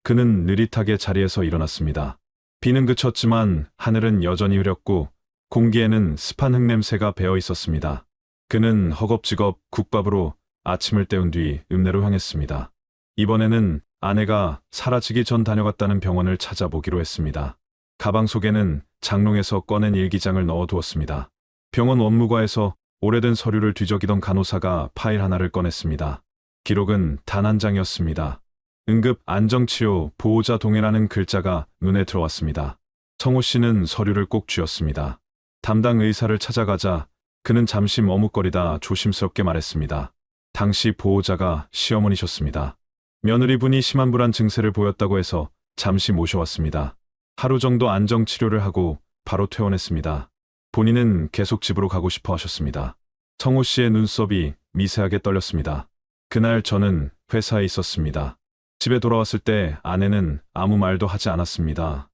A: 그는 느릿하게 자리에서 일어났습니다. 비는 그쳤지만 하늘은 여전히 흐렸고 공기에는 습한 흙냄새가 배어 있었습니다. 그는 허겁지겁 국밥으로 아침을 때운 뒤 읍내로 향했습니다. 이번에는 아내가 사라지기 전 다녀갔다는 병원을 찾아보기로 했습니다. 가방 속에는 장롱에서 꺼낸 일기장을 넣어두었습니다. 병원 원무과에서 오래된 서류를 뒤적이던 간호사가 파일 하나를 꺼냈습니다. 기록은 단 한 장이었습니다. 응급 안정치료 보호자 동의라는 글자가 눈에 들어왔습니다. 성호 씨는 서류를 꼭 쥐었습니다. 담당 의사를 찾아가자 그는 잠시 머뭇거리다 조심스럽게 말했습니다. 당시 보호자가 시어머니셨습니다. 며느리분이 심한 불안 증세를 보였다고 해서 잠시 모셔왔습니다. 하루 정도 안정치료를 하고 바로 퇴원했습니다. 본인은 계속 집으로 가고 싶어 하셨습니다. 성호 씨의 눈썹이 미세하게 떨렸습니다. 그날 저는 회사에 있었습니다. 집에 돌아왔을 때 아내는 아무 말도 하지 않았습니다.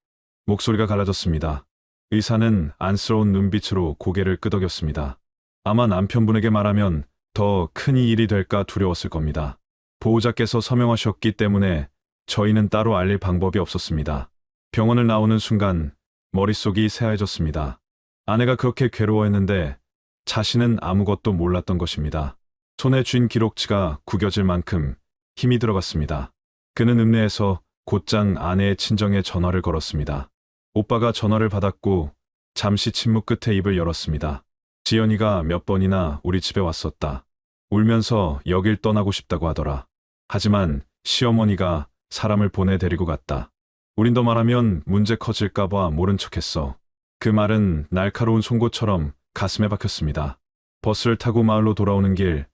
A: 목소리가 갈라졌습니다. 의사는 안쓰러운 눈빛으로 고개를 끄덕였습니다. 아마 남편분에게 말하면 더 큰 일이 될까 두려웠을 겁니다. 보호자께서 서명하셨기 때문에 저희는 따로 알릴 방법이 없었습니다. 병원을 나오는 순간 머릿속이 새하얘졌습니다. 아내가 그렇게 괴로워했는데 자신은 아무것도 몰랐던 것입니다. 손에 쥔 기록지가 구겨질 만큼 힘이 들어갔습니다. 그는 읍내에서 곧장 아내의 친정에 전화를 걸었습니다. 오빠가 전화를 받았고 잠시 침묵 끝에 입을 열었습니다. 지연이가 몇 번이나 우리 집에 왔었다. 울면서 여길 떠나고 싶다고 하더라. 하지만 시어머니가 사람을 보내 데리고 갔다. 우린 더 말하면 문제 커질까봐 모른 척했어. 그 말은 날카로운 송곳처럼 가슴에 박혔습니다. 버스를 타고 마을로 돌아오는 길,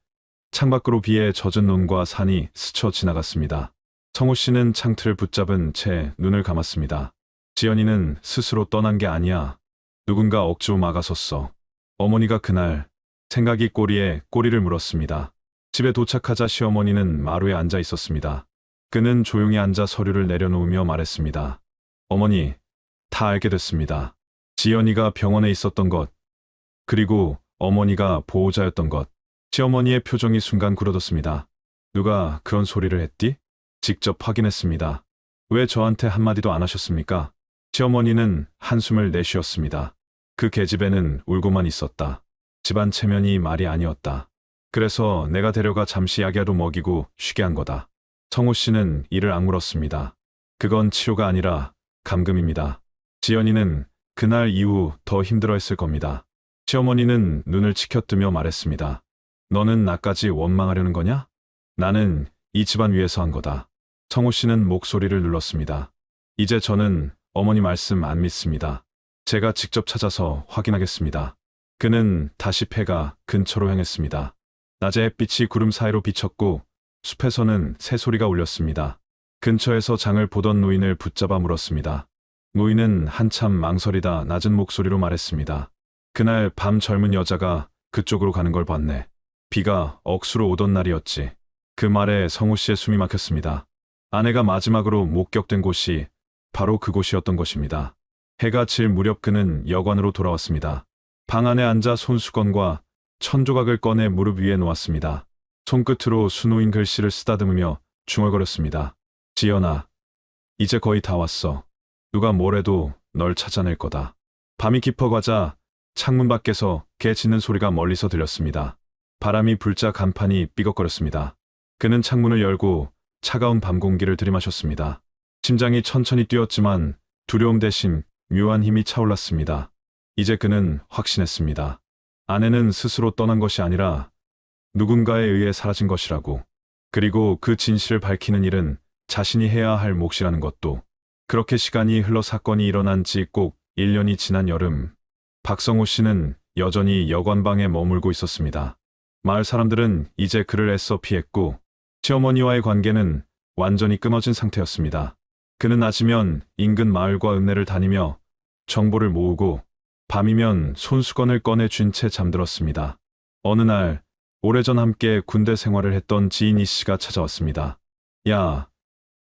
A: 창밖으로 비에 젖은 논과 산이 스쳐 지나갔습니다. 성호 씨는 창틀을 붙잡은 채 눈을 감았습니다. 지연이는 스스로 떠난 게 아니야. 누군가 억지로 막아섰어. 어머니가 그날 생각이 꼬리에 꼬리를 물었습니다. 집에 도착하자 시어머니는 마루에 앉아 있었습니다. 그는 조용히 앉아 서류를 내려놓으며 말했습니다. 어머니, 다 알게 됐습니다. 지연이가 병원에 있었던 것, 그리고 어머니가 보호자였던 것. 시어머니의 표정이 순간 굳어졌습니다. 누가 그런 소리를 했디? 직접 확인했습니다. 왜 저한테 한마디도 안 하셨습니까? 시어머니는 한숨을 내쉬었습니다. 그 계집애는 울고만 있었다. 집안 체면이 말이 아니었다. 그래서 내가 데려가 잠시 약이라도 먹이고 쉬게 한 거다. 성호 씨는 이를 악물었습니다. 그건 치료가 아니라 감금입니다. 지연이는 그날 이후 더 힘들어했을 겁니다. 시어머니는 눈을 치켜뜨며 말했습니다. 너는 나까지 원망하려는 거냐? 나는 이 집안 위해서 한 거다. 성호 씨는 목소리를 눌렀습니다. 이제 저는 어머니 말씀 안 믿습니다. 제가 직접 찾아서 확인하겠습니다. 그는 다시 폐가 근처로 향했습니다. 낮에 햇빛이 구름 사이로 비쳤고 숲에서는 새소리가 울렸습니다. 근처에서 장을 보던 노인을 붙잡아 물었습니다. 노인은 한참 망설이다 낮은 목소리로 말했습니다. 그날 밤 젊은 여자가 그쪽으로 가는 걸 봤네. 비가 억수로 오던 날이었지. 그 말에 성호 씨의 숨이 막혔습니다. 아내가 마지막으로 목격된 곳이 바로 그곳이었던 것입니다. 해가 질 무렵 그는 여관으로 돌아왔습니다. 방 안에 앉아 손수건과 천조각을 꺼내 무릎 위에 놓았습니다. 손끝으로 수놓인 글씨를 쓰다듬으며 중얼거렸습니다. 지연아, 이제 거의 다 왔어. 누가 뭐래도 널 찾아낼 거다. 밤이 깊어가자 창문 밖에서 개 짖는 소리가 멀리서 들렸습니다. 바람이 불자 간판이 삐걱거렸습니다. 그는 창문을 열고 차가운 밤 공기를 들이마셨습니다. 심장이 천천히 뛰었지만 두려움 대신 묘한 힘이 차올랐습니다. 이제 그는 확신했습니다. 아내는 스스로 떠난 것이 아니라 누군가에 의해 사라진 것이라고. 그리고 그 진실을 밝히는 일은 자신이 해야 할 몫이라는 것도. 그렇게 시간이 흘러 사건이 일어난 지 꼭 1년이 지난 여름, 박성호 씨는 여전히 여관방에 머물고 있었습니다. 마을 사람들은 이제 그를 애써 피했고 시어머니와의 관계는 완전히 끊어진 상태였습니다. 그는 낮이면 인근 마을과 읍내를 다니며 정보를 모으고 밤이면 손수건을 꺼내 쥔 채 잠들었습니다. 어느 날 오래전 함께 군대 생활을 했던 지인 이 씨가 찾아왔습니다. 야,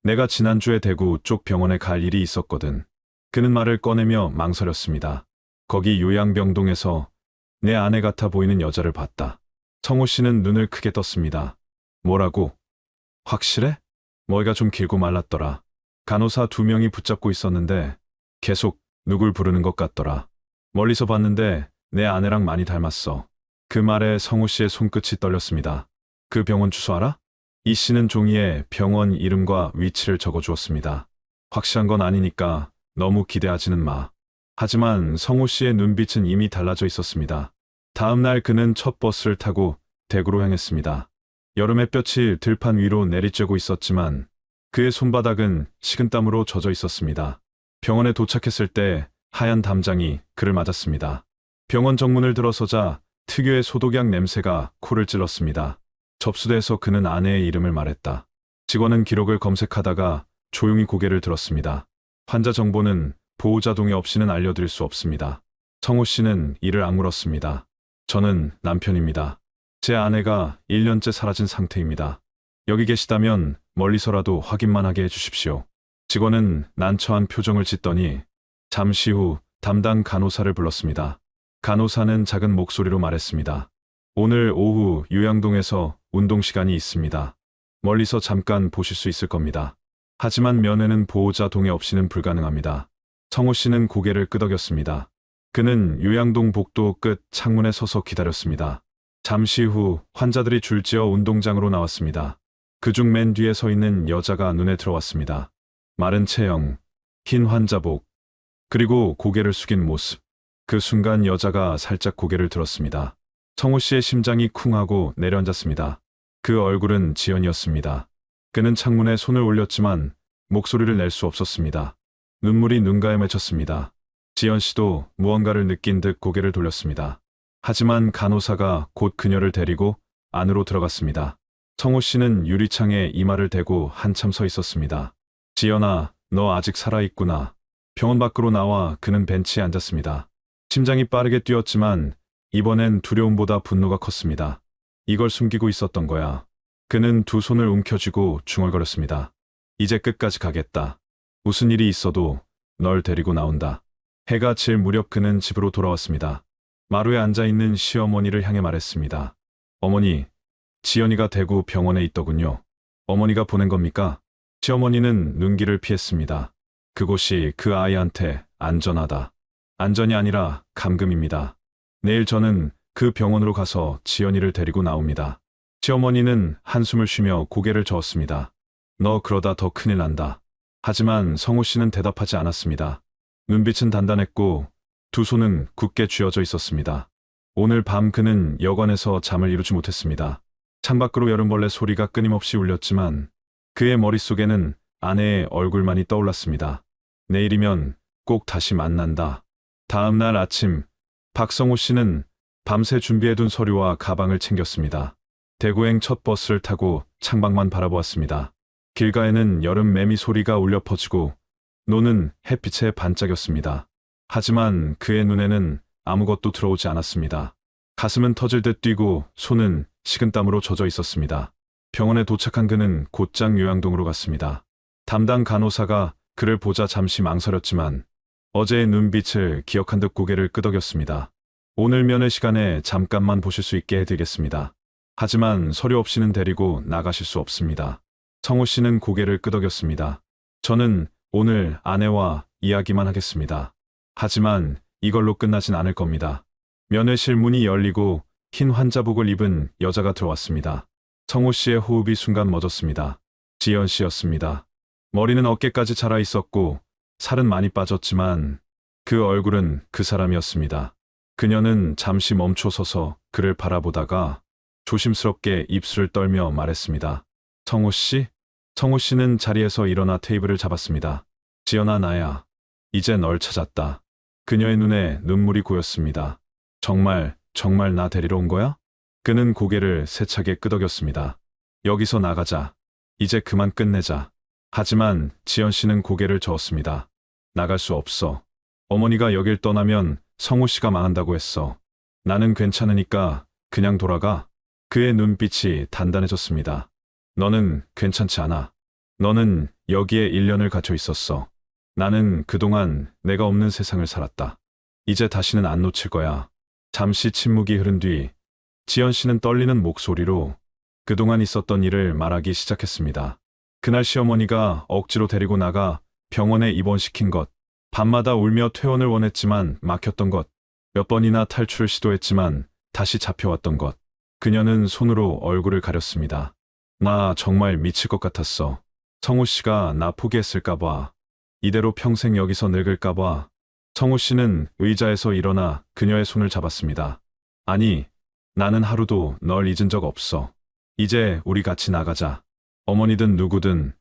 A: 내가 지난주에 대구 쪽 병원에 갈 일이 있었거든. 그는 말을 꺼내며 망설였습니다. 거기 요양병동에서 내 아내 같아 보이는 여자를 봤다. 성호 씨는 눈을 크게 떴습니다. 뭐라고? 확실해? 머리가 좀 길고 말랐더라. 간호사 2명이 붙잡고 있었는데 계속 누굴 부르는 것 같더라. 멀리서 봤는데 내 아내랑 많이 닮았어. 그 말에 성호 씨의 손끝이 떨렸습니다. 그 병원 주소 알아? 이 씨는 종이에 병원 이름과 위치를 적어주었습니다. 확실한 건 아니니까 너무 기대하지는 마. 하지만 성호 씨의 눈빛은 이미 달라져 있었습니다. 다음 날 그는 첫 버스를 타고 대구로 향했습니다. 여름 햇볕이 들판 위로 내리쬐고 있었지만 그의 손바닥은 식은땀으로 젖어 있었습니다. 병원에 도착했을 때 하얀 담장이 그를 맞았습니다. 병원 정문을 들어서자 특유의 소독약 냄새가 코를 찔렀습니다. 접수대에서 그는 아내의 이름을 말했다. 직원은 기록을 검색하다가 조용히 고개를 들었습니다. 환자 정보는 보호자 동의 없이는 알려드릴 수 없습니다. 성호 씨는 이를 악물었습니다. 저는 남편입니다. 제 아내가 1년째 사라진 상태입니다. 여기 계시다면 멀리서라도 확인만 하게 해주십시오. 직원은 난처한 표정을 짓더니 잠시 후 담당 간호사를 불렀습니다. 간호사는 작은 목소리로 말했습니다. 오늘 오후 요양동에서 운동 시간이 있습니다. 멀리서 잠깐 보실 수 있을 겁니다. 하지만 면회는 보호자 동의 없이는 불가능합니다. 성호 씨는 고개를 끄덕였습니다. 그는 요양동 복도 끝 창문에 서서 기다렸습니다. 잠시 후 환자들이 줄지어 운동장으로 나왔습니다. 그중 맨 뒤에 서 있는 여자가 눈에 들어왔습니다. 마른 체형, 흰 환자복, 그리고 고개를 숙인 모습. 그 순간 여자가 살짝 고개를 들었습니다. 성호 씨의 심장이 쿵하고 내려앉았습니다. 그 얼굴은 지연이었습니다. 그는 창문에 손을 올렸지만 목소리를 낼 수 없었습니다. 눈물이 눈가에 맺혔습니다. 지연 씨도 무언가를 느낀 듯 고개를 돌렸습니다. 하지만 간호사가 곧 그녀를 데리고 안으로 들어갔습니다. 성호 씨는 유리창에 이마를 대고 한참 서 있었습니다. 지연아, 너 아직 살아있구나. 병원 밖으로 나와 그는 벤치에 앉았습니다. 심장이 빠르게 뛰었지만 이번엔 두려움보다 분노가 컸습니다. 이걸 숨기고 있었던 거야. 그는 두 손을 움켜쥐고 중얼거렸습니다. 이제 끝까지 가겠다. 무슨 일이 있어도 널 데리고 나온다. 해가 질 무렵 그는 집으로 돌아왔습니다. 마루에 앉아있는 시어머니를 향해 말했습니다. 어머니, 지연이가 대구 병원에 있더군요. 어머니가 보낸 겁니까? 시어머니는 눈길을 피했습니다. 그곳이 그 아이한테 안전하다. 안전이 아니라 감금입니다. 내일 저는 그 병원으로 가서 지연이를 데리고 나옵니다. 시어머니는 한숨을 쉬며 고개를 저었습니다. 너 그러다 더 큰일 난다. 하지만 성호 씨는 대답하지 않았습니다. 눈빛은 단단했고 두 손은 굳게 쥐어져 있었습니다. 오늘 밤 그는 여관에서 잠을 이루지 못했습니다. 창밖으로 여름벌레 소리가 끊임없이 울렸지만 그의 머릿속에는 아내의 얼굴만이 떠올랐습니다. 내일이면 꼭 다시 만난다. 다음 날 아침, 박성호 씨는 밤새 준비해둔 서류와 가방을 챙겼습니다. 대구행 첫 버스를 타고 창밖만 바라보았습니다. 길가에는 여름 매미 소리가 울려 퍼지고 노는 햇빛에 반짝였습니다. 하지만 그의 눈에는 아무것도 들어오지 않았습니다. 가슴은 터질 듯 뛰고 손은 식은땀으로 젖어 있었습니다. 병원에 도착한 그는 곧장 요양동으로 갔습니다. 담당 간호사가 그를 보자 잠시 망설였지만 어제의 눈빛을 기억한 듯 고개를 끄덕였습니다. 오늘 면회 시간에 잠깐만 보실 수 있게 해드리겠습니다. 하지만 서류 없이는 데리고 나가실 수 없습니다. 성호 씨는 고개를 끄덕였습니다. 저는 오늘 아내와 이야기만 하겠습니다. 하지만 이걸로 끝나진 않을 겁니다. 면회실 문이 열리고 흰 환자복을 입은 여자가 들어왔습니다. 성호 씨의 호흡이 순간 멎었습니다. 지연 씨였습니다. 머리는 어깨까지 자라 있었고 살은 많이 빠졌지만 그 얼굴은 그 사람이었습니다. 그녀는 잠시 멈춰서서 그를 바라보다가 조심스럽게 입술을 떨며 말했습니다. 성호 씨? 성호 씨는 자리에서 일어나 테이블을 잡았습니다. 지연아, 나야. 이제 널 찾았다. 그녀의 눈에 눈물이 고였습니다. 정말 나 데리러 온 거야? 그는 고개를 세차게 끄덕였습니다. 여기서 나가자. 이제 그만 끝내자. 하지만 지연 씨는 고개를 저었습니다. 나갈 수 없어. 어머니가 여길 떠나면 성호 씨가 망한다고 했어. 나는 괜찮으니까 그냥 돌아가. 그의 눈빛이 단단해졌습니다. 너는 괜찮지 않아. 너는 여기에 1년을 갇혀 있었어. 나는 그동안 내가 없는 세상을 살았다. 이제 다시는 안 놓칠 거야. 잠시 침묵이 흐른 뒤 지연 씨는 떨리는 목소리로 그동안 있었던 일을 말하기 시작했습니다. 그날 시어머니가 억지로 데리고 나가 병원에 입원시킨 것, 밤마다 울며 퇴원을 원했지만 막혔던 것, 몇 번이나 탈출을 시도했지만 다시 잡혀왔던 것. 그녀는 손으로 얼굴을 가렸습니다. 나 정말 미칠 것 같았어. 성호 씨가 나 포기했을까봐, 이대로 평생 여기서 늙을까봐. 성호 씨는 의자에서 일어나 그녀의 손을 잡았습니다. 아니, 나는 하루도 널 잊은 적 없어. 이제 우리 같이 나가자. 어머니든 누구든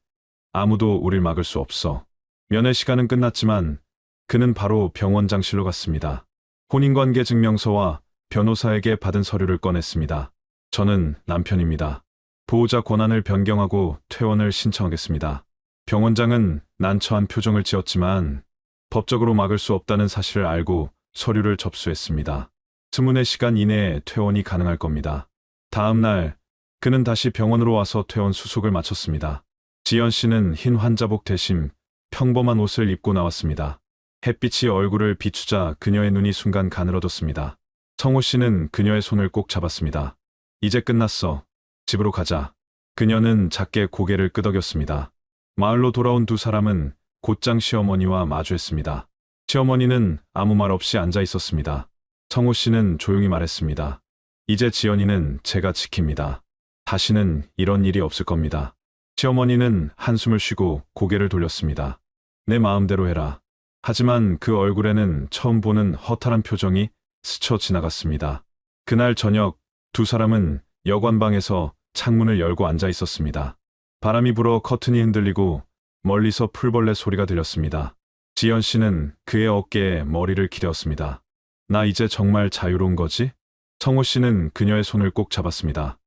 A: 아무도 우릴 막을 수 없어. 면회 시간은 끝났지만 그는 바로 병원장실로 갔습니다. 혼인관계 증명서와 변호사에게 받은 서류를 꺼냈습니다. 저는 남편입니다. 보호자 권한을 변경하고 퇴원을 신청하겠습니다. 병원장은 난처한 표정을 지었지만 법적으로 막을 수 없다는 사실을 알고 서류를 접수했습니다. 24시간 이내에 퇴원이 가능할 겁니다. 다음 날 그는 다시 병원으로 와서 퇴원 수속을 마쳤습니다. 지연 씨는 흰 환자복 대신 평범한 옷을 입고 나왔습니다. 햇빛이 얼굴을 비추자 그녀의 눈이 순간 가늘어졌습니다. 성호 씨는 그녀의 손을 꼭 잡았습니다. 이제 끝났어. 집으로 가자. 그녀는 작게 고개를 끄덕였습니다. 마을로 돌아온 두 사람은 곧장 시어머니와 마주했습니다. 시어머니는 아무 말 없이 앉아 있었습니다. 성호 씨는 조용히 말했습니다. 이제 지연이는 제가 지킵니다. 다시는 이런 일이 없을 겁니다. 시어머니는 한숨을 쉬고 고개를 돌렸습니다. 내 마음대로 해라. 하지만 그 얼굴에는 처음 보는 허탈한 표정이 스쳐 지나갔습니다. 그날 저녁 두 사람은 여관방에서 창문을 열고 앉아 있었습니다. 바람이 불어 커튼이 흔들리고 멀리서 풀벌레 소리가 들렸습니다. 지연 씨는 그의 어깨에 머리를 기대었습니다. 나 이제 정말 자유로운 거지? 성호 씨는 그녀의 손을 꼭 잡았습니다.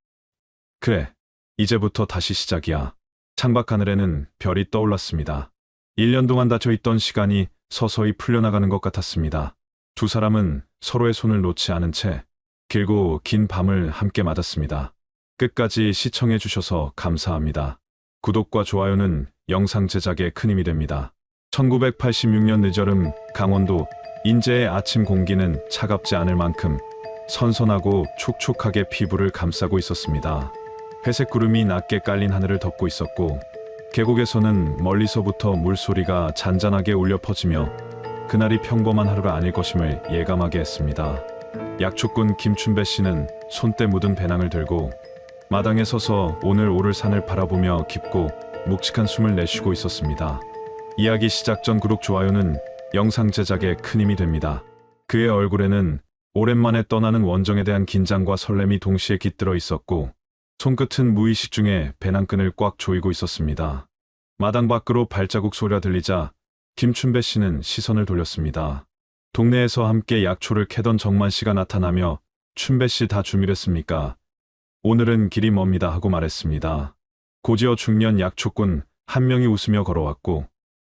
A: 그래, 이제부터 다시 시작이야. 창밖 하늘에는 별이 떠올랐습니다. 1년 동안 닫혀있던 시간이 서서히 풀려나가는 것 같았습니다. 두 사람은 서로의 손을 놓지 않은 채 길고 긴 밤을 함께 맞았습니다. 끝까지 시청해 주셔서 감사합니다. 구독과 좋아요는 영상 제작에 큰 힘이 됩니다. 1986년 늦여름 강원도 인제의 아침 공기는 차갑지 않을 만큼 선선하고 촉촉하게 피부를 감싸고 있었습니다. 회색 구름이 낮게 깔린 하늘을 덮고 있었고 계곡에서는 멀리서부터 물소리가 잔잔하게 울려 퍼지며 그날이 평범한 하루가 아닐 것임을 예감하게 했습니다. 약초꾼 김춘배 씨는 손때 묻은 배낭을 들고 마당에 서서 오늘 오를 산을 바라보며 깊고 묵직한 숨을 내쉬고 있었습니다. 이야기 시작 전 구독 좋아요는 영상 제작에 큰 힘이 됩니다. 그의 얼굴에는 오랜만에 떠나는 원정에 대한 긴장과 설렘이 동시에 깃들어 있었고 손끝은 무의식 중에 배낭끈을 꽉 조이고 있었습니다. 마당 밖으로 발자국 소리가 들리자 김춘배 씨는 시선을 돌렸습니다. 동네에서 함께 약초를 캐던 정만 씨가 나타나며 춘배 씨 다 준비됐습니까? 오늘은 길이 멉니다 하고 말했습니다. 고지어 중년 약초꾼 한 명이 웃으며 걸어왔고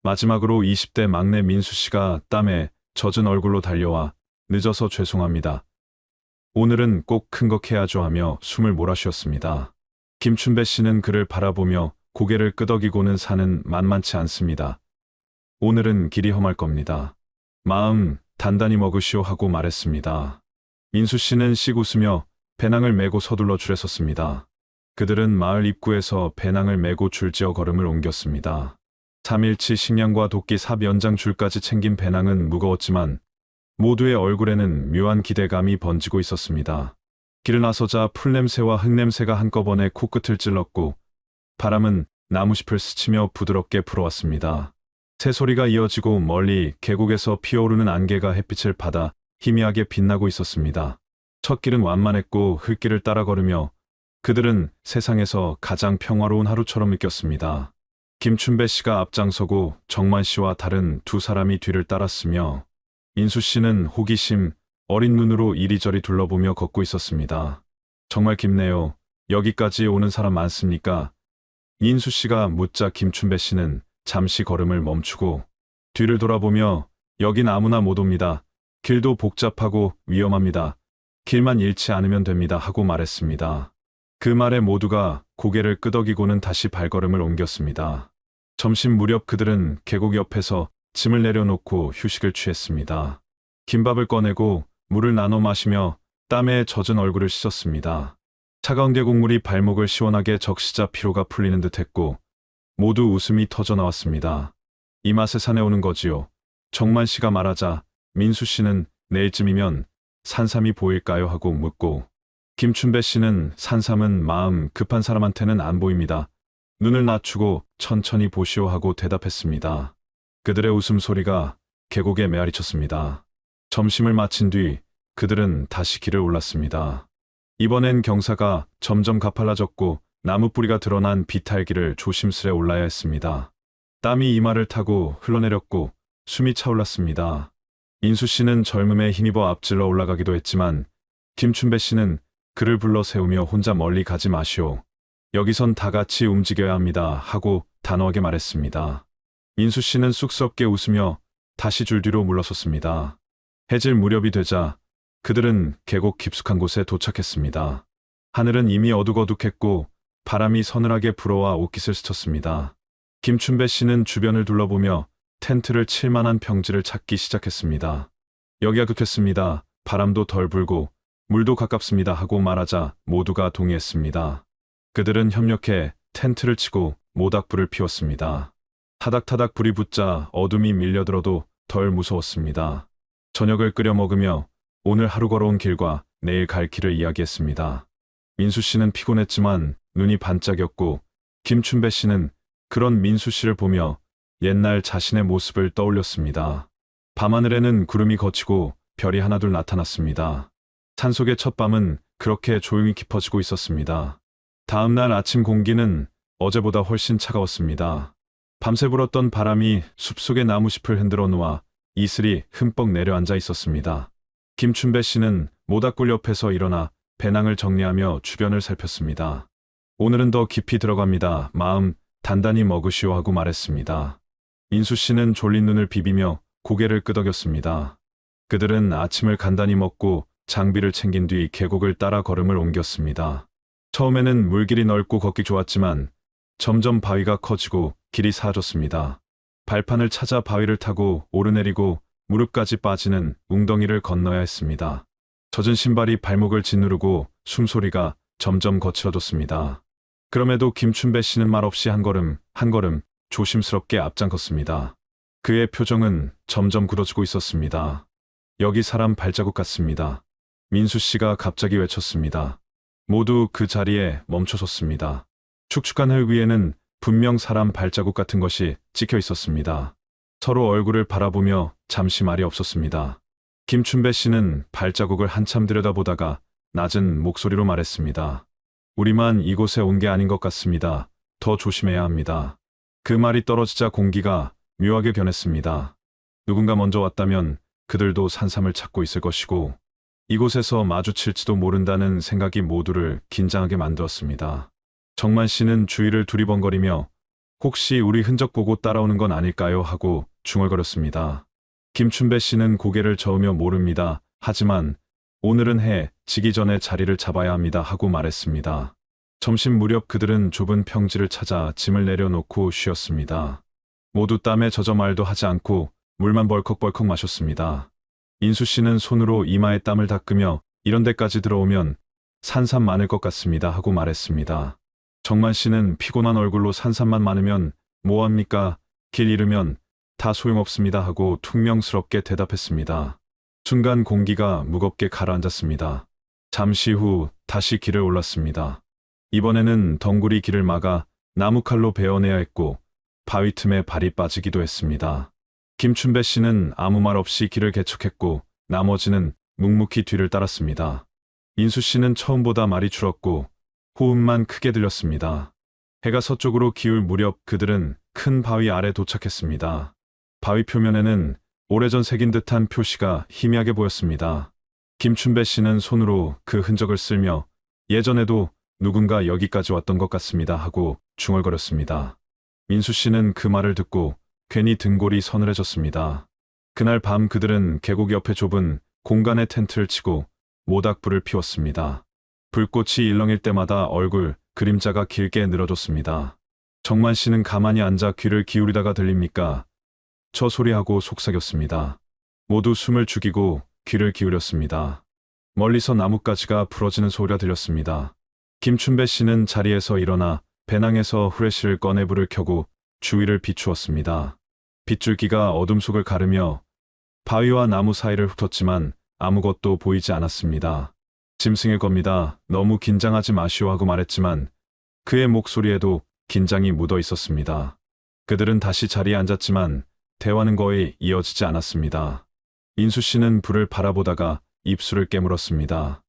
A: 마지막으로 20대 막내 민수 씨가 땀에 젖은 얼굴로 달려와 늦어서 죄송합니다. 오늘은 꼭 큰 거 캐야죠 하며 숨을 몰아쉬었습니다. 김춘배 씨는 그를 바라보며 고개를 끄덕이고는 산은 만만치 않습니다. 오늘은 길이 험할 겁니다. 마음 단단히 먹으시오 하고 말했습니다. 민수 씨는 씩 웃으며 배낭을 메고 서둘러 줄에 섰습니다. 그들은 마을 입구에서 배낭을 메고 줄지어 걸음을 옮겼습니다. 3일치 식량과 도끼 삽 연장 줄까지 챙긴 배낭은 무거웠지만 모두의 얼굴에는 묘한 기대감이 번지고 있었습니다. 길을 나서자 풀냄새와 흙냄새가 한꺼번에 코끝을 찔렀고 바람은 나무잎을 스치며 부드럽게 불어왔습니다. 새소리가 이어지고 멀리 계곡에서 피어오르는 안개가 햇빛을 받아 희미하게 빛나고 있었습니다. 첫 길은 완만했고 흙길을 따라 걸으며 그들은 세상에서 가장 평화로운 하루처럼 느꼈습니다. 김춘배 씨가 앞장서고 정만 씨와 다른 두 사람이 뒤를 따랐으며 민수 씨는 호기심 어린 눈으로 이리저리 둘러보며 걷고 있었습니다. 정말 깊네요. 여기까지 오는 사람 많습니까? 민수 씨가 묻자 김춘배 씨는 잠시 걸음을 멈추고 뒤를 돌아보며 여긴 아무나 못 옵니다. 길도 복잡하고 위험합니다. 길만 잃지 않으면 됩니다 하고 말했습니다. 그 말에 모두가 고개를 끄덕이고는 다시 발걸음을 옮겼습니다. 점심 무렵 그들은 계곡 옆에서 짐을 내려놓고 휴식을 취했습니다. 김밥을 꺼내고 물을 나눠 마시며 땀에 젖은 얼굴을 씻었습니다. 차가운 계곡물이 발목을 시원하게 적시자 피로가 풀리는 듯했고 모두 웃음이 터져 나왔습니다. 이 맛에 산에 오는 거지요. 정만 씨가 말하자 민수 씨는 내일쯤이면 산삼이 보일까요 하고 묻고 김춘배 씨는 산삼은 마음 급한 사람한테는 안 보입니다. 눈을 낮추고 천천히 보시오 하고 대답했습니다. 그들의 웃음소리가 계곡에 메아리쳤습니다. 점심을 마친 뒤 그들은 다시 길을 올랐습니다. 이번엔 경사가 점점 가팔라졌고 나무 뿌리가 드러난 비탈길을 조심스레 올라야 했습니다. 땀이 이마를 타고 흘러내렸고 숨이 차올랐습니다. 민수 씨는 젊음에 힘입어 앞질러 올라가기도 했지만 김춘배 씨는 그를 불러 세우며 혼자 멀리 가지 마시오. 여기선 다 같이 움직여야 합니다 하고 단호하게 말했습니다. 민수 씨는 쑥스럽게 웃으며 다시 줄 뒤로 물러섰습니다. 해질 무렵이 되자 그들은 계곡 깊숙한 곳에 도착했습니다. 하늘은 이미 어둑어둑했고 바람이 서늘하게 불어와 옷깃을 스쳤습니다. 김춘배 씨는 주변을 둘러보며 텐트를 칠 만한 평지를 찾기 시작했습니다. 여기가 좋겠습니다. 바람도 덜 불고 물도 가깝습니다 하고 말하자 모두가 동의했습니다. 그들은 협력해 텐트를 치고 모닥불을 피웠습니다. 타닥타닥 불이 붙자 어둠이 밀려들어도 덜 무서웠습니다. 저녁을 끓여 먹으며 오늘 하루 걸어온 길과 내일 갈 길을 이야기했습니다. 민수 씨는 피곤했지만 눈이 반짝였고 김춘배 씨는 그런 민수 씨를 보며 옛날 자신의 모습을 떠올렸습니다. 밤하늘에는 구름이 걷히고 별이 하나둘 나타났습니다. 산속의 첫밤은 그렇게 조용히 깊어지고 있었습니다. 다음 날 아침 공기는 어제보다 훨씬 차가웠습니다. 밤새 불었던 바람이 숲속의 나무잎을 흔들어 놓아 이슬이 흠뻑 내려앉아 있었습니다. 김춘배 씨는 모닥불 옆에서 일어나 배낭을 정리하며 주변을 살폈습니다. 오늘은 더 깊이 들어갑니다. 마음 단단히 먹으시오 하고 말했습니다. 민수 씨는 졸린 눈을 비비며 고개를 끄덕였습니다. 그들은 아침을 간단히 먹고 장비를 챙긴 뒤 계곡을 따라 걸음을 옮겼습니다. 처음에는 물길이 넓고 걷기 좋았지만 점점 바위가 커지고 길이 사라졌습니다. 발판을 찾아 바위를 타고 오르내리고 무릎까지 빠지는 웅덩이를 건너야 했습니다. 젖은 신발이 발목을 짓누르고 숨소리가 점점 거칠어졌습니다. 그럼에도 김춘배 씨는 말없이 한 걸음 한 걸음 조심스럽게 앞장섰습니다. 그의 표정은 점점 굳어지고 있었습니다. 여기 사람 발자국 같습니다. 민수 씨가 갑자기 외쳤습니다. 모두 그 자리에 멈춰섰습니다. 축축한 흙 위에는 분명 사람 발자국 같은 것이 찍혀 있었습니다. 서로 얼굴을 바라보며 잠시 말이 없었습니다. 김춘배 씨는 발자국을 한참 들여다보다가 낮은 목소리로 말했습니다. 우리만 이곳에 온 게 아닌 것 같습니다. 더 조심해야 합니다. 그 말이 떨어지자 공기가 묘하게 변했습니다. 누군가 먼저 왔다면 그들도 산삼을 찾고 있을 것이고 이곳에서 마주칠지도 모른다는 생각이 모두를 긴장하게 만들었습니다. 정만 씨는 주위를 두리번거리며 혹시 우리 흔적 보고 따라오는 건 아닐까요? 하고 중얼거렸습니다. 김춘배 씨는 고개를 저으며 모릅니다. 하지만 오늘은 해 지기 전에 자리를 잡아야 합니다. 하고 말했습니다. 점심 무렵 그들은 좁은 평지를 찾아 짐을 내려놓고 쉬었습니다. 모두 땀에 젖어 말도 하지 않고 물만 벌컥벌컥 마셨습니다. 인수 씨는 손으로 이마에 땀을 닦으며 이런 데까지 들어오면 산삼 많을 것 같습니다. 하고 말했습니다. 정만 씨는 피곤한 얼굴로 산삼만 많으면 뭐합니까? 길 잃으면 다 소용없습니다. 하고 퉁명스럽게 대답했습니다. 순간 공기가 무겁게 가라앉았습니다. 잠시 후 다시 길을 올랐습니다. 이번에는 덩굴이 길을 막아 나무칼로 베어내야 했고 바위 틈에 발이 빠지기도 했습니다. 김춘배 씨는 아무 말 없이 길을 개척했고 나머지는 묵묵히 뒤를 따랐습니다. 인수 씨는 처음보다 말이 줄었고 호흡만 크게 들렸습니다. 해가 서쪽으로 기울 무렵 그들은 큰 바위 아래 도착했습니다. 바위 표면에는 오래전 새긴 듯한 표시가 희미하게 보였습니다. 김춘배 씨는 손으로 그 흔적을 쓸며 예전에도 누군가 여기까지 왔던 것 같습니다. 하고 중얼거렸습니다. 민수 씨는 그 말을 듣고 괜히 등골이 서늘해졌습니다. 그날 밤 그들은 계곡 옆에 좁은 공간에 텐트를 치고 모닥불을 피웠습니다. 불꽃이 일렁일 때마다 얼굴, 그림자가 길게 늘어졌습니다. 정만 씨는 가만히 앉아 귀를 기울이다가 들립니까? 저 소리하고 속삭였습니다. 모두 숨을 죽이고 귀를 기울였습니다. 멀리서 나뭇가지가 부러지는 소리가 들렸습니다. 김춘배 씨는 자리에서 일어나 배낭에서 후레쉬를 꺼내 불을 켜고 주위를 비추었습니다. 빗줄기가 어둠 속을 가르며 바위와 나무 사이를 훑었지만 아무것도 보이지 않았습니다. 짐승일 겁니다. 너무 긴장하지 마시오 하고 말했지만 그의 목소리에도 긴장이 묻어 있었습니다. 그들은 다시 자리에 앉았지만 대화는 거의 이어지지 않았습니다. 인수 씨는 불을 바라보다가 입술을 깨물었습니다.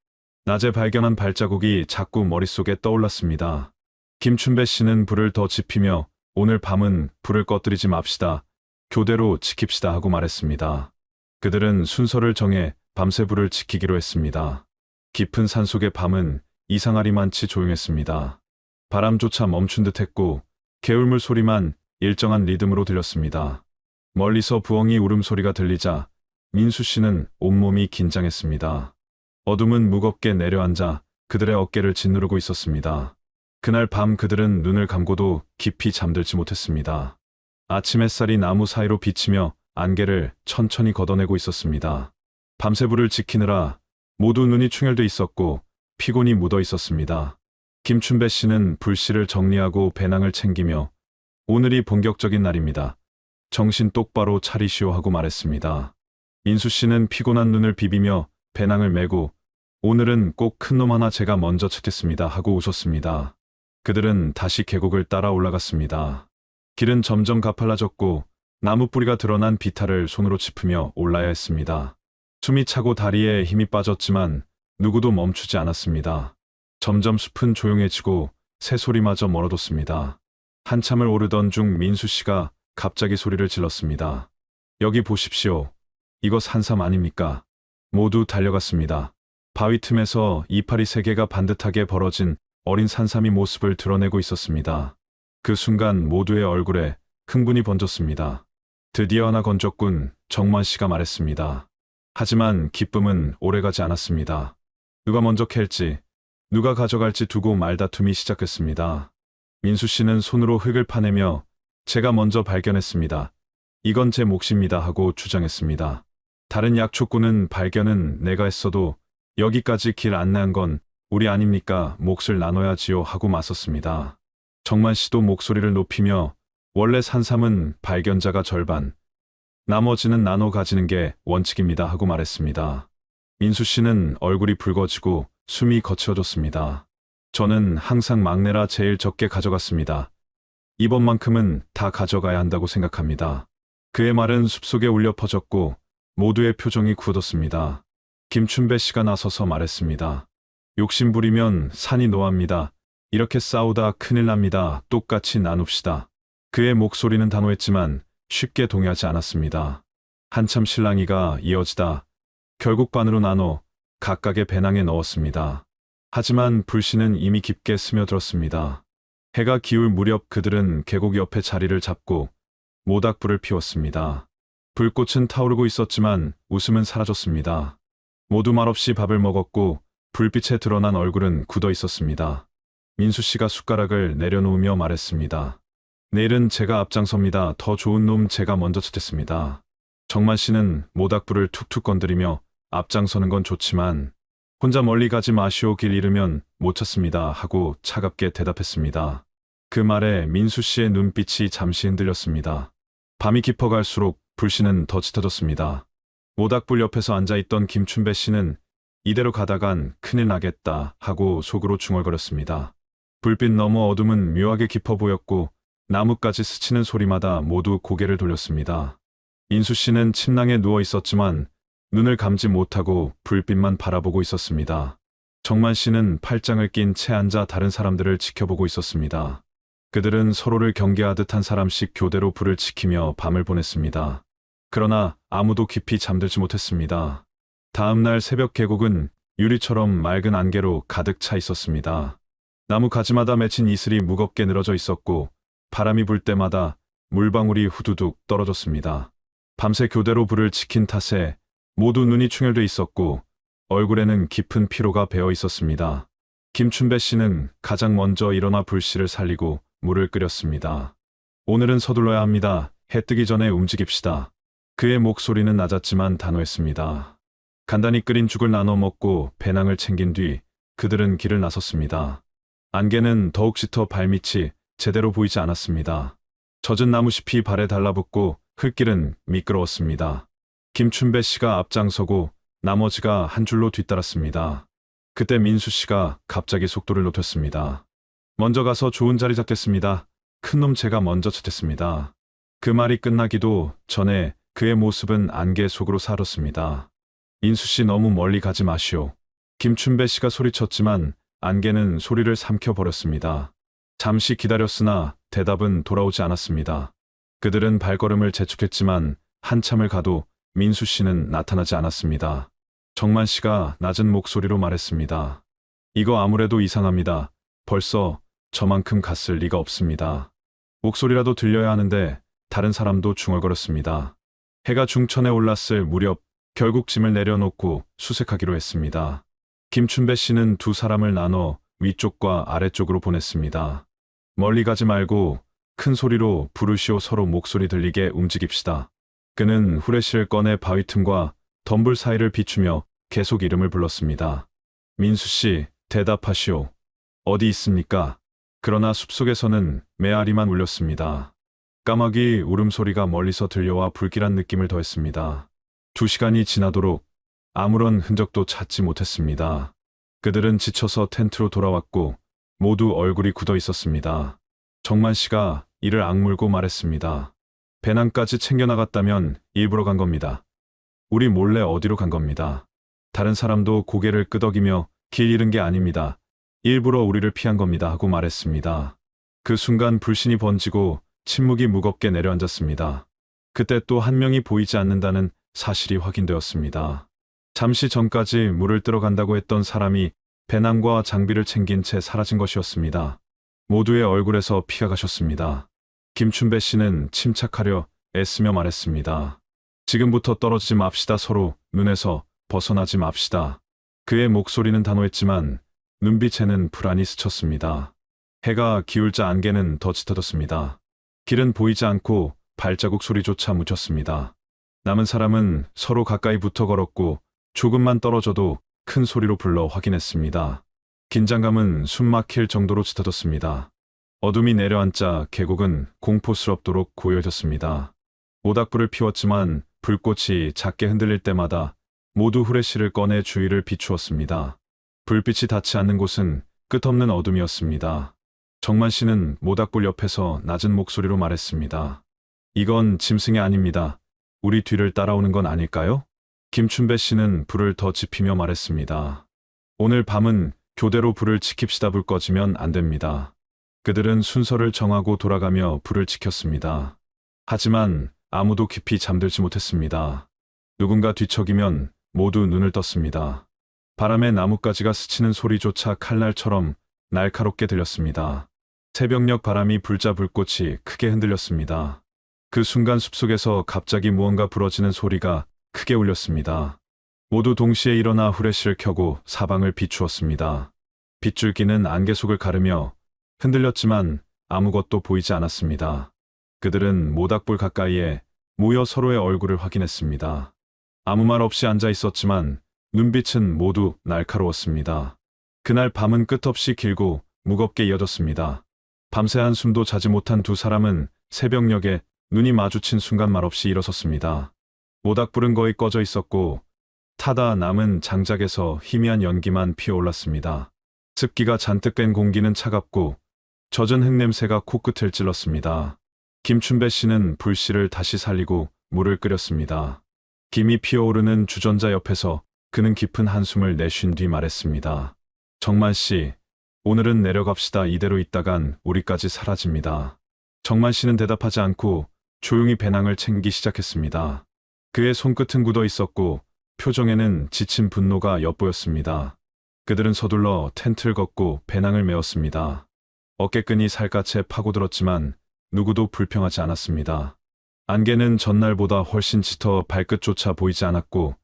A: 낮에 발견한 발자국이 자꾸 머릿속에 떠올랐습니다. 김춘배 씨는 불을 더 지피며 오늘 밤은 불을 꺼뜨리지 맙시다. 교대로 지킵시다 하고 말했습니다. 그들은 순서를 정해 밤새 불을 지키기로 했습니다. 깊은 산속의 밤은 이상하리만치 조용했습니다. 바람조차 멈춘 듯했고 개울물 소리만 일정한 리듬으로 들렸습니다. 멀리서 부엉이 울음소리가 들리자 민수 씨는 온몸이 긴장했습니다. 어둠은 무겁게 내려앉아 그들의 어깨를 짓누르고 있었습니다. 그날 밤 그들은 눈을 감고도 깊이 잠들지 못했습니다. 아침 햇살이 나무 사이로 비치며 안개를 천천히 걷어내고 있었습니다. 밤새 불을 지키느라 모두 눈이 충혈돼 있었고 피곤이 묻어 있었습니다. 김춘배 씨는 불씨를 정리하고 배낭을 챙기며 오늘이 본격적인 날입니다. 정신 똑바로 차리시오 하고 말했습니다. 인수 씨는 피곤한 눈을 비비며 배낭을 메고 오늘은 꼭 큰 놈 하나 제가 먼저 찾겠습니다 하고 웃었습니다. 그들은 다시 계곡을 따라 올라갔습니다. 길은 점점 가팔라졌고 나무 뿌리가 드러난 비탈을 손으로 짚으며 올라야 했습니다. 숨이 차고 다리에 힘이 빠졌지만 누구도 멈추지 않았습니다. 점점 숲은 조용해지고 새소리마저 멀어졌습니다. 한참을 오르던 중 민수 씨가 갑자기 소리를 질렀습니다. 여기 보십시오. 이거 산삼 아닙니까? 모두 달려갔습니다. 바위 틈에서 이파리 세 개가 반듯하게 벌어진 어린 산삼이 모습을 드러내고 있었습니다. 그 순간 모두의 얼굴에 흥분이 번졌습니다. 드디어 하나 건졌군, 정만 씨가 말했습니다. 하지만 기쁨은 오래가지 않았습니다. 누가 먼저 캘지, 누가 가져갈지 두고 말다툼이 시작했습니다. 민수 씨는 손으로 흙을 파내며 제가 먼저 발견했습니다. 이건 제 몫입니다 하고 주장했습니다. 다른 약초꾼은 발견은 내가 했어도 여기까지 길 안내한 건 우리 아닙니까? 몫을 나눠야지요 하고 맞섰습니다. 정만 씨도 목소리를 높이며 원래 산삼은 발견자가 절반, 나머지는 나눠 가지는 게 원칙입니다 하고 말했습니다. 민수 씨는 얼굴이 붉어지고 숨이 거칠어졌습니다. 저는 항상 막내라 제일 적게 가져갔습니다. 이번만큼은 다 가져가야 한다고 생각합니다. 그의 말은 숲속에 울려 퍼졌고 모두의 표정이 굳었습니다. 김춘배 씨가 나서서 말했습니다. 욕심 부리면 산이 노합니다. 이렇게 싸우다 큰일 납니다. 똑같이 나눕시다. 그의 목소리는 단호했지만 쉽게 동의하지 않았습니다. 한참 실랑이가 이어지다 결국 반으로 나눠 각각의 배낭에 넣었습니다. 하지만 불씨는 이미 깊게 스며들었습니다. 해가 기울 무렵 그들은 계곡 옆에 자리를 잡고 모닥불을 피웠습니다. 불꽃은 타오르고 있었지만 웃음은 사라졌습니다. 모두 말없이 밥을 먹었고 불빛에 드러난 얼굴은 굳어 있었습니다. 민수 씨가 숟가락을 내려놓으며 말했습니다. 내일은 제가 앞장섭니다. 더 좋은 놈 제가 먼저 찾겠습니다. 정만 씨는 모닥불을 툭툭 건드리며 앞장서는 건 좋지만 혼자 멀리 가지 마시오. 길 잃으면 못 찾습니다 하고 차갑게 대답했습니다. 그 말에 민수 씨의 눈빛이 잠시 흔들렸습니다. 밤이 깊어갈수록 불씨는 더 짙어졌습니다. 모닥불 옆에서 앉아있던 김춘배 씨는 이대로 가다간 큰일 나겠다 하고 속으로 중얼거렸습니다. 불빛 너머 어둠은 묘하게 깊어 보였고 나뭇가지 스치는 소리마다 모두 고개를 돌렸습니다. 민수 씨는 침낭에 누워 있었지만 눈을 감지 못하고 불빛만 바라보고 있었습니다. 정만 씨는 팔짱을 낀 채 앉아 다른 사람들을 지켜보고 있었습니다. 그들은 서로를 경계하듯 한 사람씩 교대로 불을 지키며 밤을 보냈습니다. 그러나 아무도 깊이 잠들지 못했습니다. 다음 날 새벽 계곡은 유리처럼 맑은 안개로 가득 차 있었습니다. 나무 가지마다 맺힌 이슬이 무겁게 늘어져 있었고 바람이 불 때마다 물방울이 후두둑 떨어졌습니다. 밤새 교대로 불을 지킨 탓에 모두 눈이 충혈돼 있었고 얼굴에는 깊은 피로가 배어 있었습니다. 김춘배 씨는 가장 먼저 일어나 불씨를 살리고 물을 끓였습니다. 오늘은 서둘러야 합니다. 해 뜨기 전에 움직입시다. 그의 목소리는 낮았지만 단호했습니다. 간단히 끓인 죽을 나눠 먹고 배낭을 챙긴 뒤 그들은 길을 나섰습니다. 안개는 더욱 짙어 발밑이 제대로 보이지 않았습니다. 젖은 나무잎이 발에 달라붙고 흙길은 미끄러웠습니다. 김춘배 씨가 앞장서고 나머지가 한 줄로 뒤따랐습니다. 그때 민수 씨가 갑자기 속도를 높였습니다. 먼저 가서 좋은 자리 잡겠습니다. 큰 놈 제가 먼저 찾겠습니다. 그 말이 끝나기도 전에 그의 모습은 안개 속으로 사라졌습니다. 민수 씨 너무 멀리 가지 마시오. 김춘배 씨가 소리쳤지만 안개는 소리를 삼켜버렸습니다. 잠시 기다렸으나 대답은 돌아오지 않았습니다. 그들은 발걸음을 재촉했지만 한참을 가도 민수 씨는 나타나지 않았습니다. 정만 씨가 낮은 목소리로 말했습니다. 이거 아무래도 이상합니다. 벌써 저만큼 갔을 리가 없습니다. 목소리라도 들려야 하는데 다른 사람도 중얼거렸습니다. 해가 중천에 올랐을 무렵 결국 짐을 내려놓고 수색하기로 했습니다. 김춘배 씨는 두 사람을 나눠 위쪽과 아래쪽으로 보냈습니다. 멀리 가지 말고 큰 소리로 부르시오. 서로 목소리 들리게 움직입시다. 그는 후레쉬를 꺼내 바위 틈과 덤불 사이를 비추며 계속 이름을 불렀습니다. 민수 씨, 대답하시오. 어디 있습니까? 그러나 숲속에서는 메아리만 울렸습니다. 까마귀 울음소리가 멀리서 들려와 불길한 느낌을 더했습니다. 2시간이 지나도록 아무런 흔적도 찾지 못했습니다. 그들은 지쳐서 텐트로 돌아왔고 모두 얼굴이 굳어 있었습니다. 정만 씨가 이를 악물고 말했습니다. 배낭까지 챙겨나갔다면 일부러 간 겁니다. 우리 몰래 어디로 간 겁니다. 다른 사람도 고개를 끄덕이며 길 잃은 게 아닙니다. 일부러 우리를 피한 겁니다 하고 말했습니다. 그 순간 불신이 번지고 침묵이 무겁게 내려앉았습니다. 그때 또 한 명이 보이지 않는다는 사실이 확인되었습니다. 잠시 전까지 물을 뜨러 간다고 했던 사람이 배낭과 장비를 챙긴 채 사라진 것이었습니다. 모두의 얼굴에서 피가 가셨습니다. 김춘배 씨는 침착하려 애쓰며 말했습니다. 지금부터 떨어지지 맙시다. 서로 눈에서 벗어나지 맙시다. 그의 목소리는 단호했지만 눈빛에는 불안이 스쳤습니다. 해가 기울자 안개는 더 짙어졌습니다. 길은 보이지 않고 발자국 소리조차 묻혔습니다. 남은 사람은 서로 가까이 붙어 걸었고 조금만 떨어져도 큰 소리로 불러 확인했습니다. 긴장감은 숨 막힐 정도로 짙어졌습니다. 어둠이 내려앉자 계곡은 공포스럽도록 고요해졌습니다. 모닥불을 피웠지만 불꽃이 작게 흔들릴 때마다 모두 후레쉬를 꺼내 주위를 비추었습니다. 불빛이 닿지 않는 곳은 끝없는 어둠이었습니다. 정만 씨는 모닥불 옆에서 낮은 목소리로 말했습니다. 이건 짐승이 아닙니다. 우리 뒤를 따라오는 건 아닐까요? 김춘배 씨는 불을 더 지피며 말했습니다. 오늘 밤은 교대로 불을 지킵시다. 불 꺼지면 안 됩니다. 그들은 순서를 정하고 돌아가며 불을 지켰습니다. 하지만 아무도 깊이 잠들지 못했습니다. 누군가 뒤척이면 모두 눈을 떴습니다. 바람에 나뭇가지가 스치는 소리조차 칼날처럼 날카롭게 들렸습니다. 새벽녘 바람이 불자 불꽃이 크게 흔들렸습니다. 그 순간 숲속에서 갑자기 무언가 부러지는 소리가 크게 울렸습니다. 모두 동시에 일어나 후레쉬를 켜고 사방을 비추었습니다. 빗줄기는 안개 속을 가르며 흔들렸지만 아무것도 보이지 않았습니다. 그들은 모닥불 가까이에 모여 서로의 얼굴을 확인했습니다. 아무 말 없이 앉아 있었지만 눈빛은 모두 날카로웠습니다. 그날 밤은 끝없이 길고 무겁게 이어졌습니다. 밤새 한숨도 자지 못한 두 사람은 새벽녘에 눈이 마주친 순간 말없이 일어섰습니다. 모닥불은 거의 꺼져 있었고 타다 남은 장작에서 희미한 연기만 피어올랐습니다. 습기가 잔뜩 뺀 공기는 차갑고 젖은 흙냄새가 코끝을 찔렀습니다. 김춘배 씨는 불씨를 다시 살리고 물을 끓였습니다. 김이 피어오르는 주전자 옆에서 그는 깊은 한숨을 내쉰 뒤 말했습니다. 정만 씨, 오늘은 내려갑시다. 이대로 있다간 우리까지 사라집니다. 정만 씨는 대답하지 않고 조용히 배낭을 챙기기 시작했습니다. 그의 손끝은 굳어 있었고 표정에는 지친 분노가 엿보였습니다. 그들은 서둘러 텐트를 걷고 배낭을 메었습니다. 어깨끈이 살갗에 파고들었지만 누구도 불평하지 않았습니다. 안개는 전날보다 훨씬 짙어 발끝조차 보이지 않았고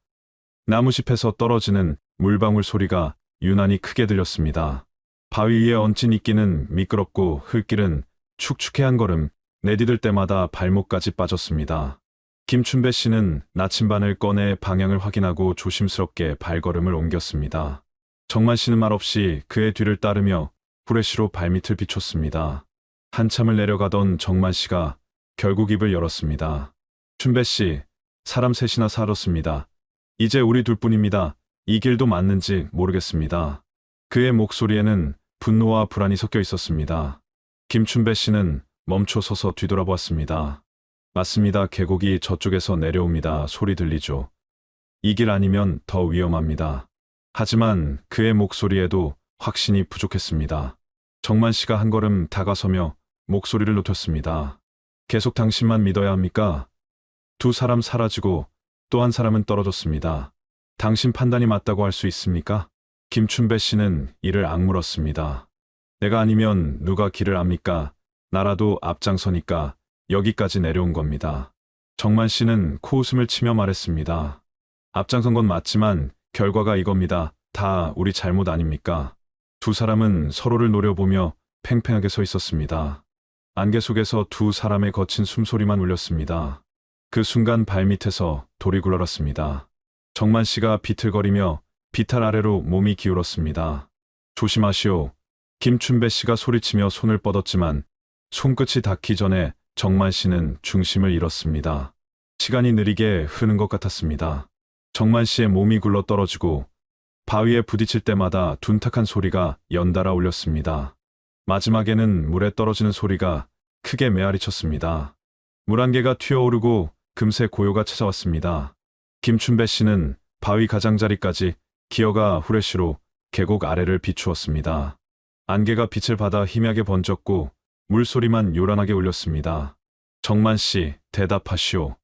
A: 나무숲에서 떨어지는 물방울 소리가 유난히 크게 들렸습니다. 바위 위에 얹힌 이끼는 미끄럽고 흙길은 축축해 한 걸음 내디딜 때마다 발목까지 빠졌습니다. 김춘배 씨는 나침반을 꺼내 방향을 확인하고 조심스럽게 발걸음을 옮겼습니다. 정만 씨는 말없이 그의 뒤를 따르며 후레쉬로 발밑을 비췄습니다. 한참을 내려가던 정만 씨가 결국 입을 열었습니다. 춘배 씨, 사람 셋이나 살았습니다. 이제 우리 둘뿐입니다. 이 길도 맞는지 모르겠습니다. 그의 목소리에는 분노와 불안이 섞여 있었습니다. 김춘배 씨는 멈춰 서서 뒤돌아보았습니다. 맞습니다. 계곡이 저쪽에서 내려옵니다. 소리 들리죠. 이 길 아니면 더 위험합니다. 하지만 그의 목소리에도 확신이 부족했습니다. 정만 씨가 한 걸음 다가서며 목소리를 높였습니다. 계속 당신만 믿어야 합니까? 두 사람 사라지고 또 한 사람은 떨어졌습니다. 당신 판단이 맞다고 할 수 있습니까? 김춘배 씨는 이를 악물었습니다. 내가 아니면 누가 길을 압니까? 나라도 앞장서니까 여기까지 내려온 겁니다. 정만 씨는 코웃음을 치며 말했습니다. 앞장선 건 맞지만 결과가 이겁니다. 다 우리 잘못 아닙니까? 두 사람은 서로를 노려보며 팽팽하게 서 있었습니다. 안개 속에서 두 사람의 거친 숨소리만 울렸습니다. 그 순간 발밑에서 돌이 굴러갔습니다. 정만 씨가 비틀거리며 비탈 아래로 몸이 기울었습니다. 조심하시오. 김춘배 씨가 소리치며 손을 뻗었지만 손끝이 닿기 전에 정만 씨는 중심을 잃었습니다. 시간이 느리게 흐르는 것 같았습니다. 정만 씨의 몸이 굴러 떨어지고 바위에 부딪힐 때마다 둔탁한 소리가 연달아 울렸습니다. 마지막에는 물에 떨어지는 소리가 크게 메아리쳤습니다. 물 한 개가 튀어오르고 금세 고요가 찾아왔습니다. 김춘배 씨는 바위 가장자리까지 기어가 후레쉬로 계곡 아래를 비추었습니다. 안개가 빛을 받아 희미하게 번졌고 물소리만 요란하게 울렸습니다. 정만 씨, 대답하시오.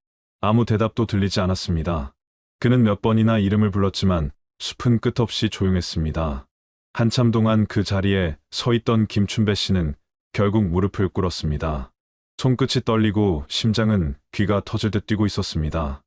A: 아무 대답도 들리지 않았습니다. 그는 몇 번이나 이름을 불렀지만 숲은 끝없이 조용했습니다. 한참 동안 그 자리에 서 있던 김춘배 씨는 결국 무릎을 꿇었습니다. 손끝이 떨리고 심장은 귀가 터질 듯 뛰고 있었습니다.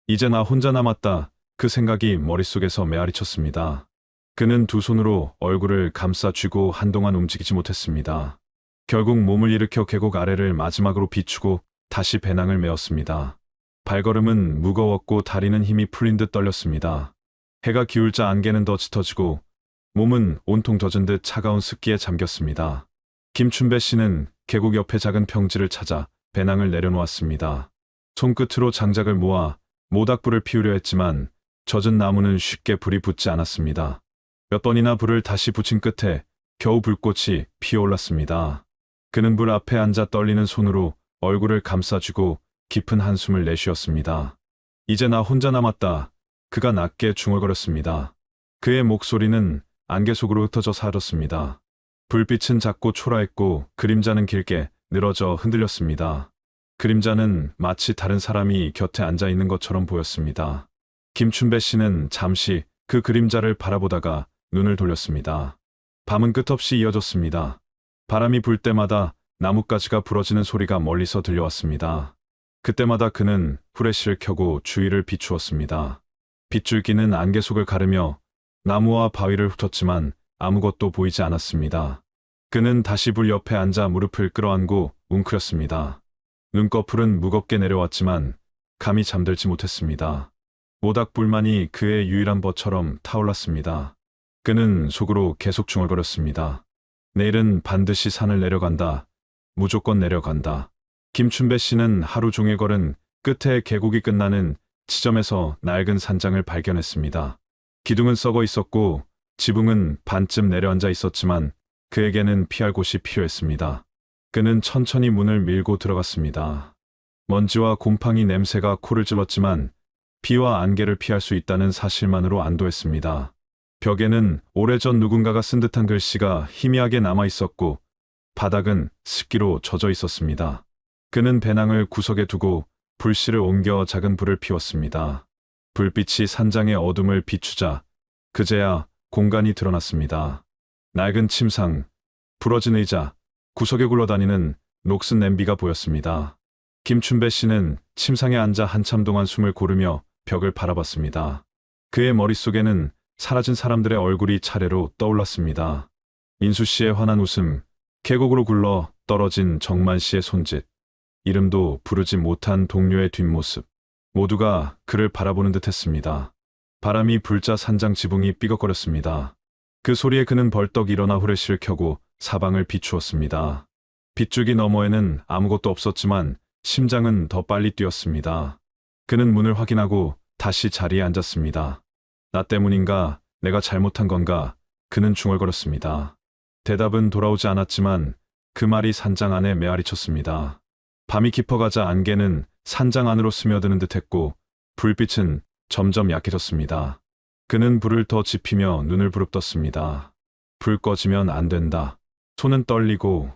A: 이제 나 혼자 남았다. 그 생각이 머릿속에서 메아리쳤습니다. 그는 두 손으로 얼굴을 감싸 쥐고 한동안 움직이지 못했습니다. 결국 몸을 일으켜 계곡 아래를 마지막으로 비추고 다시 배낭을 메었습니다. 발걸음은 무거웠고 다리는 힘이 풀린 듯 떨렸습니다. 해가 기울자 안개는 더 짙어지고 몸은 온통 젖은 듯 차가운 습기에 잠겼습니다. 김춘배 씨는 계곡 옆에 작은 평지를 찾아 배낭을 내려놓았습니다. 손끝으로 장작을 모아 모닥불을 피우려 했지만 젖은 나무는 쉽게 불이 붙지 않았습니다. 몇 번이나 불을 다시 붙인 끝에 겨우 불꽃이 피어올랐습니다. 그는 불 앞에 앉아 떨리는 손으로 얼굴을 감싸쥐고 깊은 한숨을 내쉬었습니다. 이제 나 혼자 남았다. 그가 낮게 중얼거렸습니다. 그의 목소리는 안개 속으로 흩어져 사라졌습니다. 불빛은 작고 초라했고 그림자는 길게 늘어져 흔들렸습니다. 그림자는 마치 다른 사람이 곁에 앉아 있는 것처럼 보였습니다. 김춘배 씨는 잠시 그 그림자를 바라보다가 눈을 돌렸습니다. 밤은 끝없이 이어졌습니다. 바람이 불 때마다 나뭇가지가 부러지는 소리가 멀리서 들려왔습니다. 그때마다 그는 후레쉬를 켜고 주위를 비추었습니다. 빗줄기는 안개 속을 가르며 나무와 바위를 훑었지만 아무것도 보이지 않았습니다. 그는 다시 불 옆에 앉아 무릎을 끌어안고 웅크렸습니다. 눈꺼풀은 무겁게 내려왔지만 감히 잠들지 못했습니다. 모닥불만이 그의 유일한 벗처럼 타올랐습니다. 그는 속으로 계속 중얼거렸습니다. 내일은 반드시 산을 내려간다. 무조건 내려간다. 김춘배 씨는 하루 종일 걸은 끝에 계곡이 끝나는 지점에서 낡은 산장을 발견했습니다. 기둥은 썩어 있었고 지붕은 반쯤 내려앉아 있었지만 그에게는 피할 곳이 필요했습니다. 그는 천천히 문을 밀고 들어갔습니다. 먼지와 곰팡이 냄새가 코를 찔렀지만 비와 안개를 피할 수 있다는 사실만으로 안도했습니다. 벽에는 오래전 누군가가 쓴 듯한 글씨가 희미하게 남아 있었고 바닥은 습기로 젖어 있었습니다. 그는 배낭을 구석에 두고 불씨를 옮겨 작은 불을 피웠습니다. 불빛이 산장의 어둠을 비추자 그제야 공간이 드러났습니다. 낡은 침상, 부러진 의자, 구석에 굴러다니는 녹슨 냄비가 보였습니다. 김춘배 씨는 침상에 앉아 한참 동안 숨을 고르며 벽을 바라봤습니다. 그의 머릿속에는 사라진 사람들의 얼굴이 차례로 떠올랐습니다. 인수 씨의 환한 웃음, 계곡으로 굴러 떨어진 정만 씨의 손짓, 이름도 부르지 못한 동료의 뒷모습, 모두가 그를 바라보는 듯 했습니다. 바람이 불자 산장 지붕이 삐걱거렸습니다. 그 소리에 그는 벌떡 일어나 후레쉬를 켜고 사방을 비추었습니다. 빗줄기 너머에는 아무것도 없었지만 심장은 더 빨리 뛰었습니다. 그는 문을 확인하고 다시 자리에 앉았습니다. 나 때문인가? 내가 잘못한 건가? 그는 중얼거렸습니다. 대답은 돌아오지 않았지만 그 말이 산장 안에 메아리쳤습니다. 밤이 깊어가자 안개는 산장 안으로 스며드는 듯했고 불빛은 점점 약해졌습니다. 그는 불을 더 지피며 눈을 부릅떴습니다. 불 꺼지면 안 된다. 손은 떨리고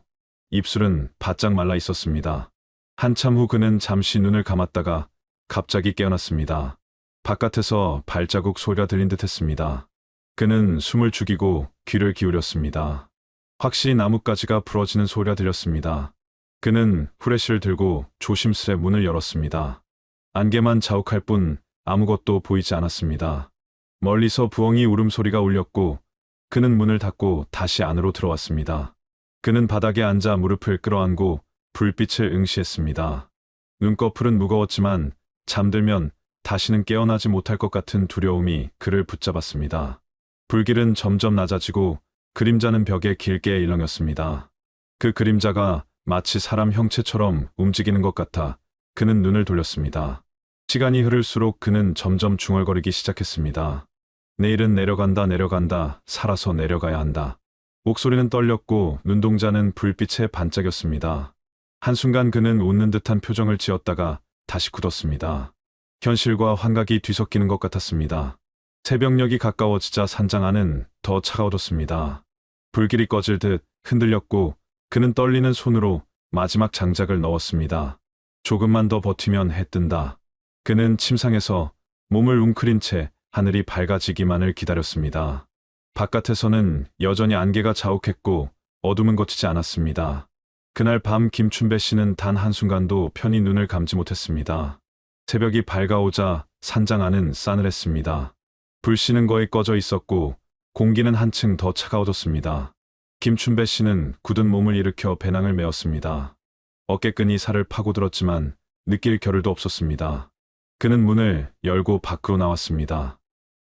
A: 입술은 바짝 말라 있었습니다. 한참 후 그는 잠시 눈을 감았다가 갑자기 깨어났습니다. 바깥에서 발자국 소리가 들린 듯 했습니다. 그는 숨을 죽이고 귀를 기울였습니다. 확실히 나뭇가지가 부러지는 소리가 들렸습니다. 그는 후레쉬를 들고 조심스레 문을 열었습니다. 안개만 자욱할 뿐 아무것도 보이지 않았습니다. 멀리서 부엉이 울음소리가 울렸고 그는 문을 닫고 다시 안으로 들어왔습니다. 그는 바닥에 앉아 무릎을 끌어안고 불빛을 응시했습니다. 눈꺼풀은 무거웠지만 잠들면 다시는 깨어나지 못할 것 같은 두려움이 그를 붙잡았습니다. 불길은 점점 낮아지고 그림자는 벽에 길게 일렁였습니다. 그 그림자가 마치 사람 형체처럼 움직이는 것 같아 그는 눈을 돌렸습니다. 시간이 흐를수록 그는 점점 중얼거리기 시작했습니다. 내일은 내려간다 내려간다 살아서 내려가야 한다. 목소리는 떨렸고 눈동자는 불빛에 반짝였습니다. 한순간 그는 웃는 듯한 표정을 지었다가 다시 굳었습니다. 현실과 환각이 뒤섞이는 것 같았습니다. 새벽녘이 가까워지자 산장 안은 더 차가워졌습니다. 불길이 꺼질 듯 흔들렸고 그는 떨리는 손으로 마지막 장작을 넣었습니다. 조금만 더 버티면 해 뜬다. 그는 침상에서 몸을 웅크린 채 하늘이 밝아지기만을 기다렸습니다. 바깥에서는 여전히 안개가 자욱했고 어둠은 걷히지 않았습니다. 그날 밤 김춘배 씨는 단 한순간도 편히 눈을 감지 못했습니다. 새벽이 밝아오자 산장 안은 싸늘했습니다. 불씨는 거의 꺼져 있었고 공기는 한층 더 차가워졌습니다. 김춘배 씨는 굳은 몸을 일으켜 배낭을 메었습니다. 어깨끈이 살을 파고들었지만 느낄 겨를도 없었습니다. 그는 문을 열고 밖으로 나왔습니다.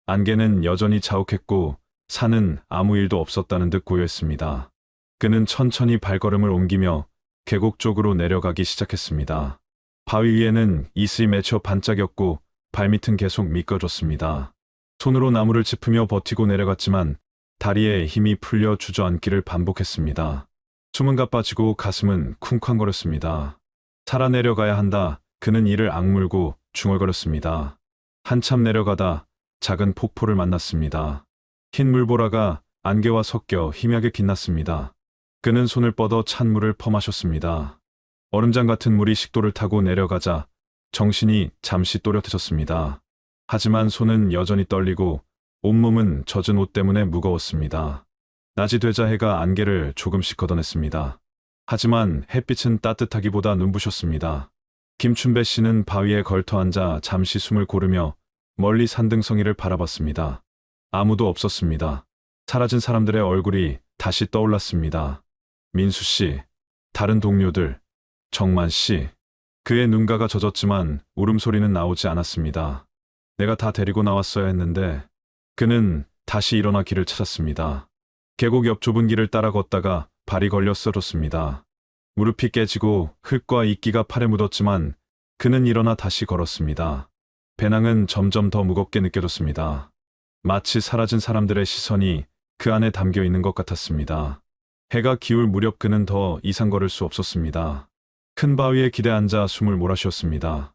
A: 안개는 여전히 자욱했고 산은 아무 일도 없었다는 듯 고요했습니다. 그는 천천히 발걸음을 옮기며 계곡 쪽으로 내려가기 시작했습니다. 바위 위에는 이슬이 맺혀 반짝였고 발밑은 계속 미끄러졌습니다. 손으로 나무를 짚으며 버티고 내려갔지만 다리에 힘이 풀려 주저앉기를 반복했습니다. 숨은 가빠지고 가슴은 쿵쾅거렸습니다. 살아 내려가야 한다. 그는 이를 악물고 중얼거렸습니다. 한참 내려가다 작은 폭포를 만났습니다. 흰 물보라가 안개와 섞여 희미하게 빛났습니다. 그는 손을 뻗어 찬 물을 퍼마셨습니다. 얼음장 같은 물이 식도를 타고 내려가자 정신이 잠시 또렷해졌습니다. 하지만 손은 여전히 떨리고 온몸은 젖은 옷 때문에 무거웠습니다. 낮이 되자 해가 안개를 조금씩 걷어냈습니다. 하지만 햇빛은 따뜻하기보다 눈부셨습니다. 김춘배 씨는 바위에 걸터앉아 잠시 숨을 고르며 멀리 산등성이를 바라봤습니다. 아무도 없었습니다. 사라진 사람들의 얼굴이 다시 떠올랐습니다. 민수 씨, 다른 동료들, 정만 씨. 그의 눈가가 젖었지만 울음소리는 나오지 않았습니다. 내가 다 데리고 나왔어야 했는데. 그는 다시 일어나 길을 찾았습니다. 계곡 옆 좁은 길을 따라 걷다가 발이 걸려 쓰러졌습니다. 무릎이 깨지고 흙과 이끼가 팔에 묻었지만 그는 일어나 다시 걸었습니다. 배낭은 점점 더 무겁게 느껴졌습니다. 마치 사라진 사람들의 시선이 그 안에 담겨 있는 것 같았습니다. 해가 기울 무렵 그는 더 이상 걸을 수 없었습니다. 큰 바위에 기대 앉아 숨을 몰아쉬었습니다.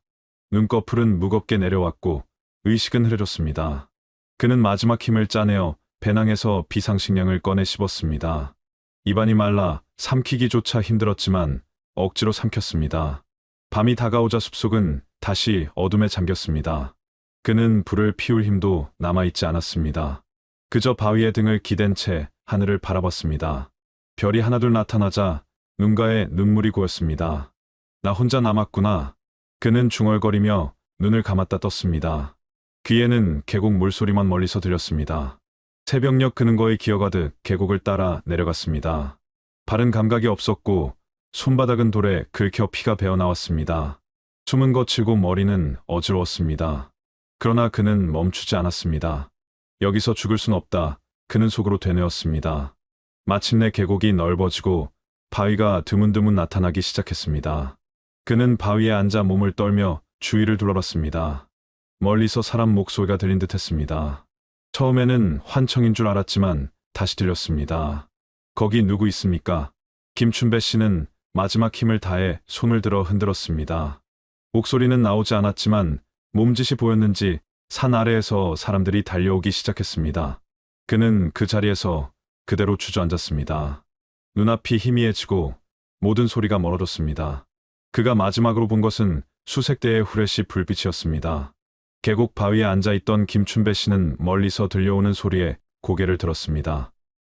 A: 눈꺼풀은 무겁게 내려왔고 의식은 흐려졌습니다. 그는 마지막 힘을 짜내어 배낭에서 비상식량을 꺼내 씹었습니다. 입안이 말라 삼키기조차 힘들었지만 억지로 삼켰습니다. 밤이 다가오자 숲속은 다시 어둠에 잠겼습니다. 그는 불을 피울 힘도 남아있지 않았습니다. 그저 바위에 등을 기댄 채 하늘을 바라봤습니다. 별이 하나둘 나타나자 눈가에 눈물이 고였습니다. 나 혼자 남았구나. 그는 중얼거리며 눈을 감았다 떴습니다. 귀에는 계곡 물소리만 멀리서 들렸습니다. 새벽녘 그는 거의 기어가듯 계곡을 따라 내려갔습니다. 발은 감각이 없었고 손바닥은 돌에 긁혀 피가 배어나왔습니다. 숨은 거칠고 머리는 어지러웠습니다. 그러나 그는 멈추지 않았습니다. 여기서 죽을 순 없다. 그는 속으로 되뇌었습니다. 마침내 계곡이 넓어지고 바위가 드문드문 나타나기 시작했습니다. 그는 바위에 앉아 몸을 떨며 주위를 둘러봤습니다. 멀리서 사람 목소리가 들린 듯 했습니다. 처음에는 환청인 줄 알았지만 다시 들렸습니다. 거기 누구 있습니까? 김춘배 씨는 마지막 힘을 다해 손을 들어 흔들었습니다. 목소리는 나오지 않았지만 몸짓이 보였는지 산 아래에서 사람들이 달려오기 시작했습니다. 그는 그 자리에서 그대로 주저앉았습니다. 눈앞이 희미해지고 모든 소리가 멀어졌습니다. 그가 마지막으로 본 것은 수색 대의 후레쉬 불빛이었습니다. 계곡 바위에 앉아있던 김춘배 씨는 멀리서 들려오는 소리에 고개를 들었습니다.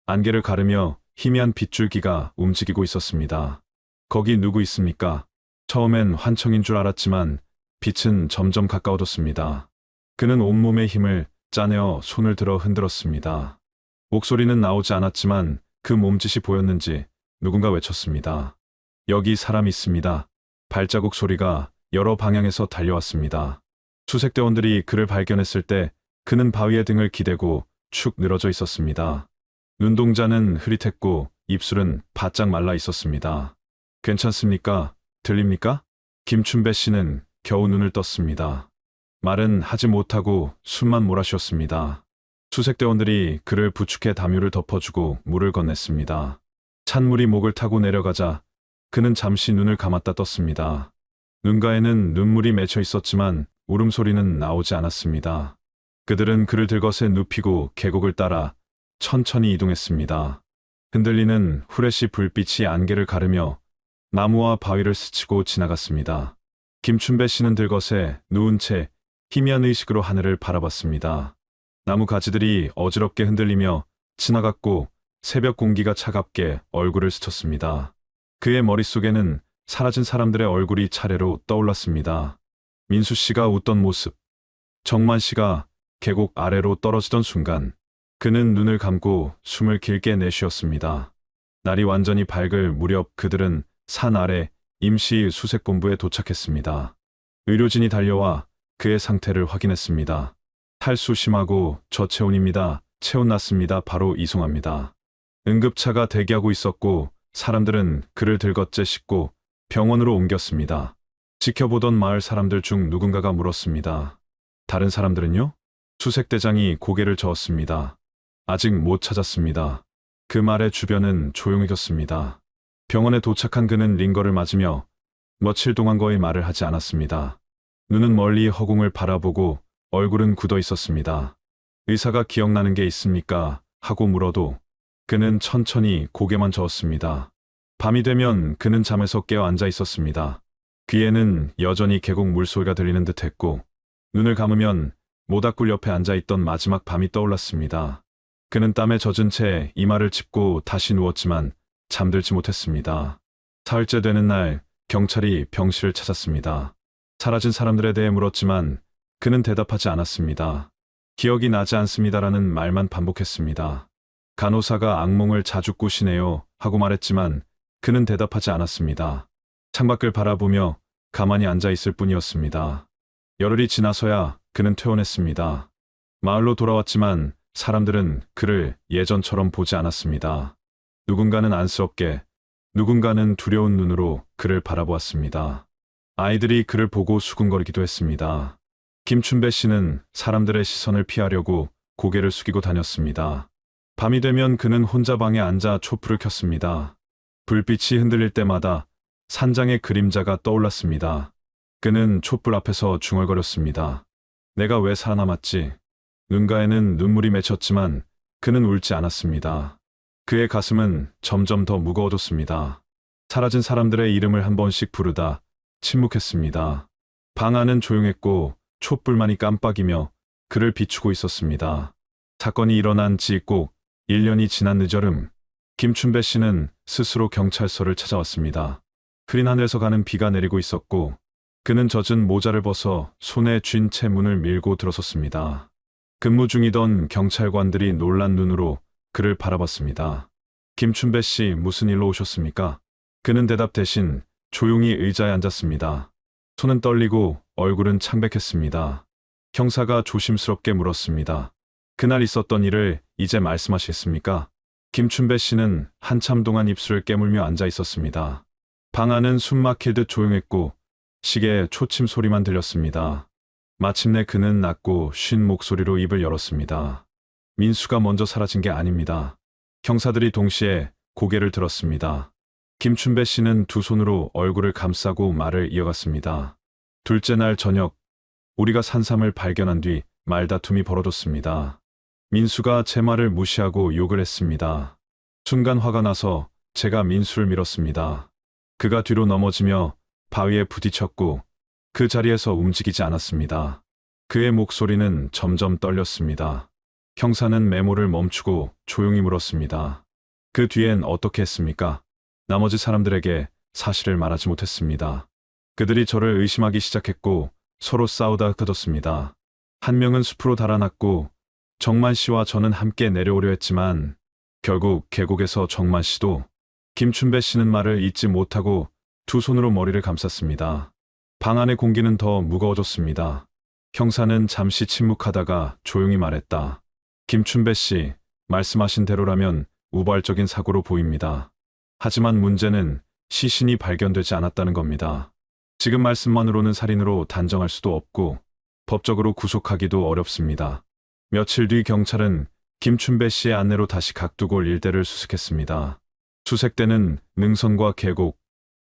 A: 안개를 가르며 희미한 빗줄기가 움직이고 있었습니다. 거기 누구 있습니까? 처음엔 환청인 줄 알았지만 빛은 점점 가까워졌습니다. 그는 온몸의 힘을 짜내어 손을 들어 흔들었습니다. 목소리는 나오지 않았지만 그 몸짓이 보였는지 누군가 외쳤습니다. 여기 사람 있습니다. 발자국 소리가 여러 방향에서 달려왔습니다. 수색대원들이 그를 발견했을 때 그는 바위에 등을 기대고 축 늘어져 있었습니다. 눈동자는 흐릿했고 입술은 바짝 말라 있었습니다. 괜찮습니까? 들립니까? 김춘배 씨는 겨우 눈을 떴습니다. 말은 하지 못하고 숨만 몰아쉬었습니다. 수색대원들이 그를 부축해 담요를 덮어주고 물을 건넸습니다. 찬물이 목을 타고 내려가자 그는 잠시 눈을 감았다 떴습니다. 눈가에는 눈물이 맺혀 있었지만 울음소리는 나오지 않았습니다. 그들은 그를 들것에 눕히고 계곡을 따라 천천히 이동했습니다. 흔들리는 후레쉬 불빛이 안개를 가르며 나무와 바위를 스치고 지나갔습니다. 김춘배 씨는 들것에 누운 채 희미한 의식으로 하늘을 바라봤습니다. 나무 가지들이 어지럽게 흔들리며 지나갔고 새벽 공기가 차갑게 얼굴을 스쳤습니다. 그의 머릿속에는 사라진 사람들의 얼굴이 차례로 떠올랐습니다. 민수 씨가 웃던 모습, 정만 씨가 계곡 아래로 떨어지던 순간 그는 눈을 감고 숨을 길게 내쉬었습니다. 날이 완전히 밝을 무렵 그들은 산 아래 임시 수색본부에 도착했습니다. 의료진이 달려와 그의 상태를 확인했습니다. 탈수 심하고 저체온입니다. 체온 났습니다. 바로 이송합니다. 응급차가 대기하고 있었고 사람들은 그를 들것째 싣고 병원으로 옮겼습니다. 지켜보던 마을 사람들 중 누군가가 물었습니다. 다른 사람들은요? 수색대장이 고개를 저었습니다. 아직 못 찾았습니다. 그 말에 주변은 조용해졌습니다. 병원에 도착한 그는 링거를 맞으며 며칠 동안 거의 말을 하지 않았습니다. 눈은 멀리 허공을 바라보고 얼굴은 굳어 있었습니다. 의사가 기억나는 게 있습니까? 하고 물어도 그는 천천히 고개만 저었습니다. 밤이 되면 그는 잠에서 깨어 앉아 있었습니다. 귀에는 여전히 계곡 물소리가 들리는 듯 했고 눈을 감으면 모닥불 옆에 앉아 있던 마지막 밤이 떠올랐습니다. 그는 땀에 젖은 채 이마를 짚고 다시 누웠지만 잠들지 못했습니다. 사흘째 되는 날 경찰이 병실을 찾았습니다. 사라진 사람들에 대해 물었지만 그는 대답하지 않았습니다. 기억이 나지 않습니다라는 말만 반복했습니다. 간호사가 악몽을 자주 꾸시네요 하고 말했지만 그는 대답하지 않았습니다. 창밖을 바라보며 가만히 앉아 있을 뿐이었습니다. 열흘이 지나서야 그는 퇴원했습니다. 마을로 돌아왔지만 사람들은 그를 예전처럼 보지 않았습니다. 누군가는 안쓰럽게, 누군가는 두려운 눈으로 그를 바라보았습니다. 아이들이 그를 보고 수군거리기도 했습니다. 김춘배 씨는 사람들의 시선을 피하려고 고개를 숙이고 다녔습니다. 밤이 되면 그는 혼자 방에 앉아 촛불을 켰습니다. 불빛이 흔들릴 때마다 산장의 그림자가 떠올랐습니다. 그는 촛불 앞에서 중얼거렸습니다. 내가 왜 살아남았지? 눈가에는 눈물이 맺혔지만 그는 울지 않았습니다. 그의 가슴은 점점 더 무거워졌습니다. 사라진 사람들의 이름을 한 번씩 부르다 침묵했습니다. 방 안은 조용했고 촛불만이 깜빡이며 그를 비추고 있었습니다. 사건이 일어난 지 꼭 1년이 지난 늦여름, 김춘배 씨는 스스로 경찰서를 찾아왔습니다. 흐린 하늘에서 가는 비가 내리고 있었고 그는 젖은 모자를 벗어 손에 쥔 채 문을 밀고 들어섰습니다. 근무 중이던 경찰관들이 놀란 눈으로 그를 바라봤습니다. 김춘배 씨, 무슨 일로 오셨습니까? 그는 대답 대신 조용히 의자에 앉았습니다. 손은 떨리고 얼굴은 창백했습니다. 형사가 조심스럽게 물었습니다. 그날 있었던 일을 이제 말씀하시겠습니까? 김춘배 씨는 한참 동안 입술을 깨물며 앉아 있었습니다. 방 안은 숨 막힐 듯 조용했고 시계의 초침 소리만 들렸습니다. 마침내 그는 낮고 쉰 목소리로 입을 열었습니다. 민수가 먼저 사라진 게 아닙니다. 형사들이 동시에 고개를 들었습니다. 김춘배 씨는 두 손으로 얼굴을 감싸고 말을 이어갔습니다. 둘째 날 저녁, 우리가 산삼을 발견한 뒤 말다툼이 벌어졌습니다. 민수가 제 말을 무시하고 욕을 했습니다. 순간 화가 나서 제가 민수를 밀었습니다. 그가 뒤로 넘어지며 바위에 부딪혔고 그 자리에서 움직이지 않았습니다. 그의 목소리는 점점 떨렸습니다. 형사는 메모를 멈추고 조용히 물었습니다. 그 뒤엔 어떻게 했습니까? 나머지 사람들에게 사실을 말하지 못했습니다. 그들이 저를 의심하기 시작했고 서로 싸우다 흩어졌습니다. 한 명은 숲으로 달아났고 정만 씨와 저는 함께 내려오려 했지만 결국 계곡에서 정만 씨도 김춘배 씨는 말을 잇지 못하고 두 손으로 머리를 감쌌습니다. 방 안의 공기는 더 무거워졌습니다. 형사는 잠시 침묵하다가 조용히 말했다. 김춘배 씨, 말씀하신 대로라면 우발적인 사고로 보입니다. 하지만 문제는 시신이 발견되지 않았다는 겁니다. 지금 말씀만으로는 살인으로 단정할 수도 없고 법적으로 구속하기도 어렵습니다. 며칠 뒤 경찰은 김춘배 씨의 안내로 다시 각두골 일대를 수색했습니다. 수색대는 능선과 계곡,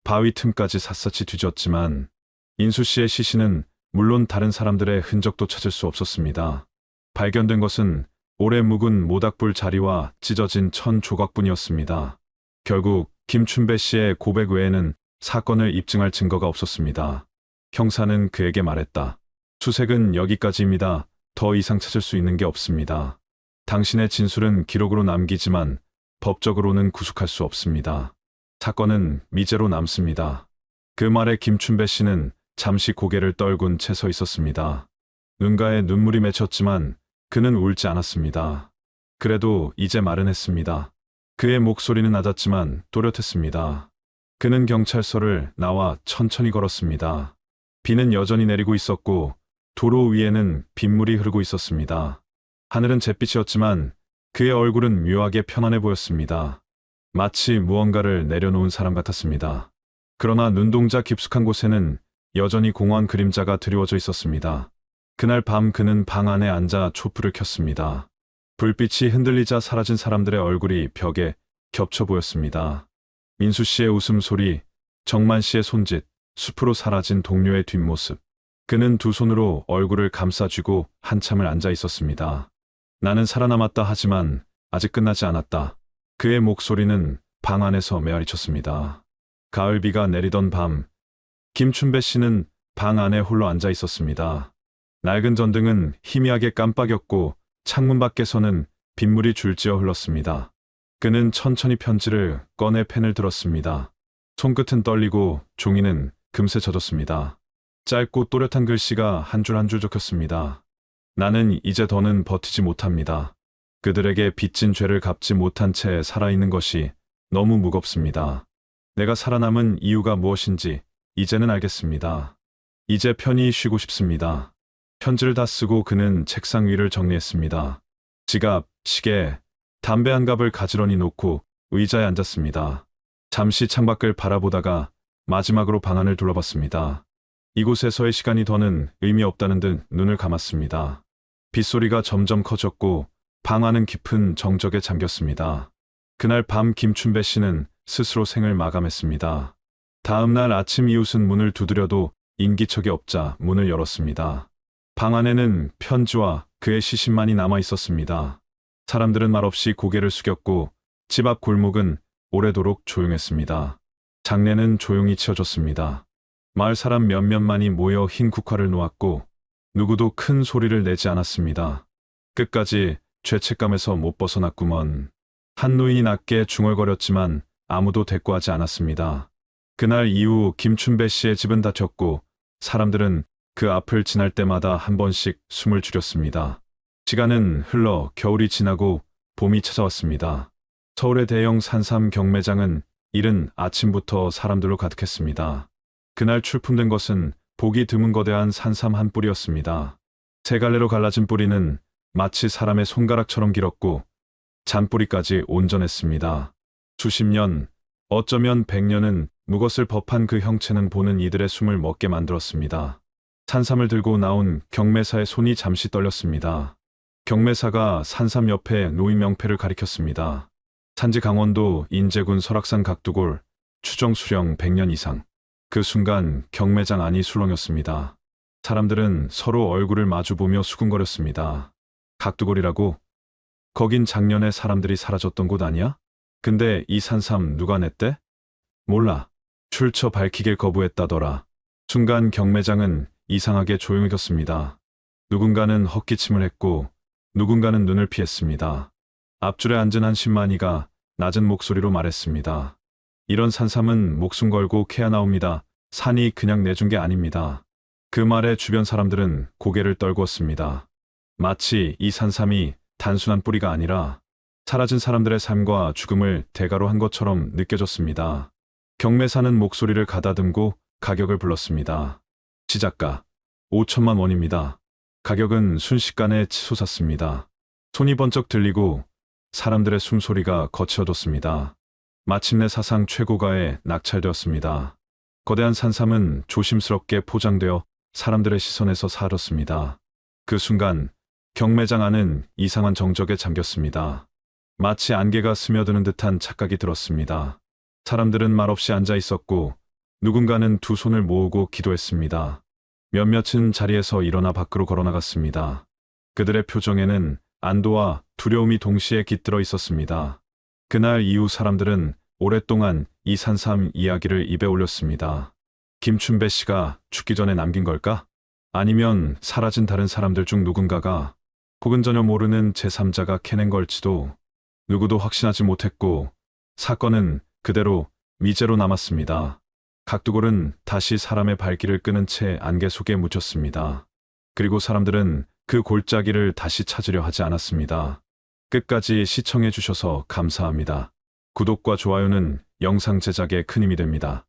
A: 바위 틈까지 샅샅이 뒤졌지만 인수 씨의 시신은 물론 다른 사람들의 흔적도 찾을 수 없었습니다. 발견된 것은 오래 묵은 모닥불 자리와 찢어진 천 조각뿐이었습니다. 결국 김춘배 씨의 고백 외에는 사건을 입증할 증거가 없었습니다. 형사는 그에게 말했다. 수색은 여기까지입니다. 더 이상 찾을 수 있는 게 없습니다. 당신의 진술은 기록으로 남기지만 법적으로는 구속할 수 없습니다. 사건은 미제로 남습니다. 그 말에 김춘배 씨는 잠시 고개를 떨군 채 서 있었습니다. 눈가에 눈물이 맺혔지만 그는 울지 않았습니다. 그래도 이제 말은 했습니다. 그의 목소리는 낮았지만 또렷했습니다. 그는 경찰서를 나와 천천히 걸었습니다. 비는 여전히 내리고 있었고 도로 위에는 빗물이 흐르고 있었습니다. 하늘은 잿빛이었지만 그의 얼굴은 묘하게 편안해 보였습니다. 마치 무언가를 내려놓은 사람 같았습니다. 그러나 눈동자 깊숙한 곳에는 여전히 공허한 그림자가 드리워져 있었습니다. 그날 밤 그는 방 안에 앉아 촛불을 켰습니다. 불빛이 흔들리자 사라진 사람들의 얼굴이 벽에 겹쳐 보였습니다. 민수 씨의 웃음소리, 정만 씨의 손짓, 숲으로 사라진 동료의 뒷모습. 그는 두 손으로 얼굴을 감싸쥐고 한참을 앉아 있었습니다. 나는 살아남았다 하지만 아직 끝나지 않았다. 그의 목소리는 방 안에서 메아리쳤습니다. 가을비가 내리던 밤, 김춘배 씨는 방 안에 홀로 앉아 있었습니다. 낡은 전등은 희미하게 깜빡였고 창문 밖에서는 빗물이 줄지어 흘렀습니다. 그는 천천히 편지를 꺼내 펜을 들었습니다. 손끝은 떨리고 종이는 금세 젖었습니다. 짧고 또렷한 글씨가 한 줄 한 줄 적혔습니다. 나는 이제 더는 버티지 못합니다. 그들에게 빚진 죄를 갚지 못한 채 살아있는 것이 너무 무겁습니다. 내가 살아남은 이유가 무엇인지 이제는 알겠습니다. 이제 편히 쉬고 싶습니다. 편지를 다 쓰고 그는 책상 위를 정리했습니다. 지갑, 시계, 담배 한 갑을 가지런히 놓고 의자에 앉았습니다. 잠시 창밖을 바라보다가 마지막으로 방 안을 둘러봤습니다. 이곳에서의 시간이 더는 의미 없다는 듯 눈을 감았습니다. 빗소리가 점점 커졌고 방 안은 깊은 정적에 잠겼습니다. 그날 밤 김춘배 씨는 스스로 생을 마감했습니다. 다음 날 아침 이웃은 문을 두드려도 인기척이 없자 문을 열었습니다. 방 안에는 편지와 그의 시신만이 남아 있었습니다. 사람들은 말없이 고개를 숙였고 집 앞 골목은 오래도록 조용했습니다. 장례는 조용히 치러졌습니다. 마을 사람 몇몇만이 모여 흰 국화를 놓았고 누구도 큰 소리를 내지 않았습니다. 끝까지 죄책감에서 못 벗어났구먼. 한 노인이 낮게 중얼거렸지만 아무도 대꾸하지 않았습니다. 그날 이후 김춘배 씨의 집은 닫혔고 사람들은 그 앞을 지날 때마다 한 번씩 숨을 줄였습니다. 시간은 흘러 겨울이 지나고 봄이 찾아왔습니다. 서울의 대형 산삼 경매장은 이른 아침부터 사람들로 가득했습니다. 그날 출품된 것은 보기 드문 거대한 산삼 한 뿌리였습니다. 세 갈래로 갈라진 뿌리는 마치 사람의 손가락처럼 길었고 잔뿌리까지 온전했습니다. 수십 년, 어쩌면 100년은 묵었을 법한 그 형체는 보는 이들의 숨을 멎게 만들었습니다. 산삼을 들고 나온 경매사의 손이 잠시 떨렸습니다. 경매사가 산삼 옆에 노인 명패를 가리켰습니다. 산지 강원도 인제군 설악산 각두골, 추정 수령 100년 이상. 그 순간 경매장 안이 술렁였습니다. 사람들은 서로 얼굴을 마주보며 수군거렸습니다. 각두골이라고? 거긴 작년에 사람들이 사라졌던 곳 아니야? 근데 이 산삼 누가 냈대? 몰라. 출처 밝히길 거부했다더라. 순간 경매장은 이상하게 조용해졌습니다. 누군가는 헛기침을 했고 누군가는 눈을 피했습니다. 앞줄에 앉은 한 신만이가 낮은 목소리로 말했습니다. 이런 산삼은 목숨 걸고 캐야 나옵니다. 산이 그냥 내준 게 아닙니다. 그 말에 주변 사람들은 고개를 떨구었습니다. 마치 이 산삼이 단순한 뿌리가 아니라 사라진 사람들의 삶과 죽음을 대가로 한 것처럼 느껴졌습니다. 경매사는 목소리를 가다듬고 가격을 불렀습니다. 시작가 5천만 원입니다. 가격은 순식간에 치솟았습니다. 손이 번쩍 들리고 사람들의 숨소리가 거칠어졌습니다. 마침내 사상 최고가에 낙찰되었습니다. 거대한 산삼은 조심스럽게 포장되어 사람들의 시선에서 사라졌습니다. 그 순간 경매장 안은 이상한 정적에 잠겼습니다. 마치 안개가 스며드는 듯한 착각이 들었습니다. 사람들은 말없이 앉아 있었고 누군가는 두 손을 모으고 기도했습니다. 몇몇은 자리에서 일어나 밖으로 걸어나갔습니다. 그들의 표정에는 안도와 두려움이 동시에 깃들어 있었습니다. 그날 이후 사람들은 오랫동안 이 산삼 이야기를 입에 올렸습니다. 김춘배 씨가 죽기 전에 남긴 걸까? 아니면 사라진 다른 사람들 중 누군가가 혹은 전혀 모르는 제3자가 캐낸 걸지도 누구도 확신하지 못했고 사건은 그대로 미제로 남았습니다. 각두골은 다시 사람의 발길을 끄는 채 안개 속에 묻혔습니다. 그리고 사람들은 그 골짜기를 다시 찾으려 하지 않았습니다. 끝까지 시청해 주셔서 감사합니다. 구독과 좋아요는 영상 제작에 큰 힘이 됩니다.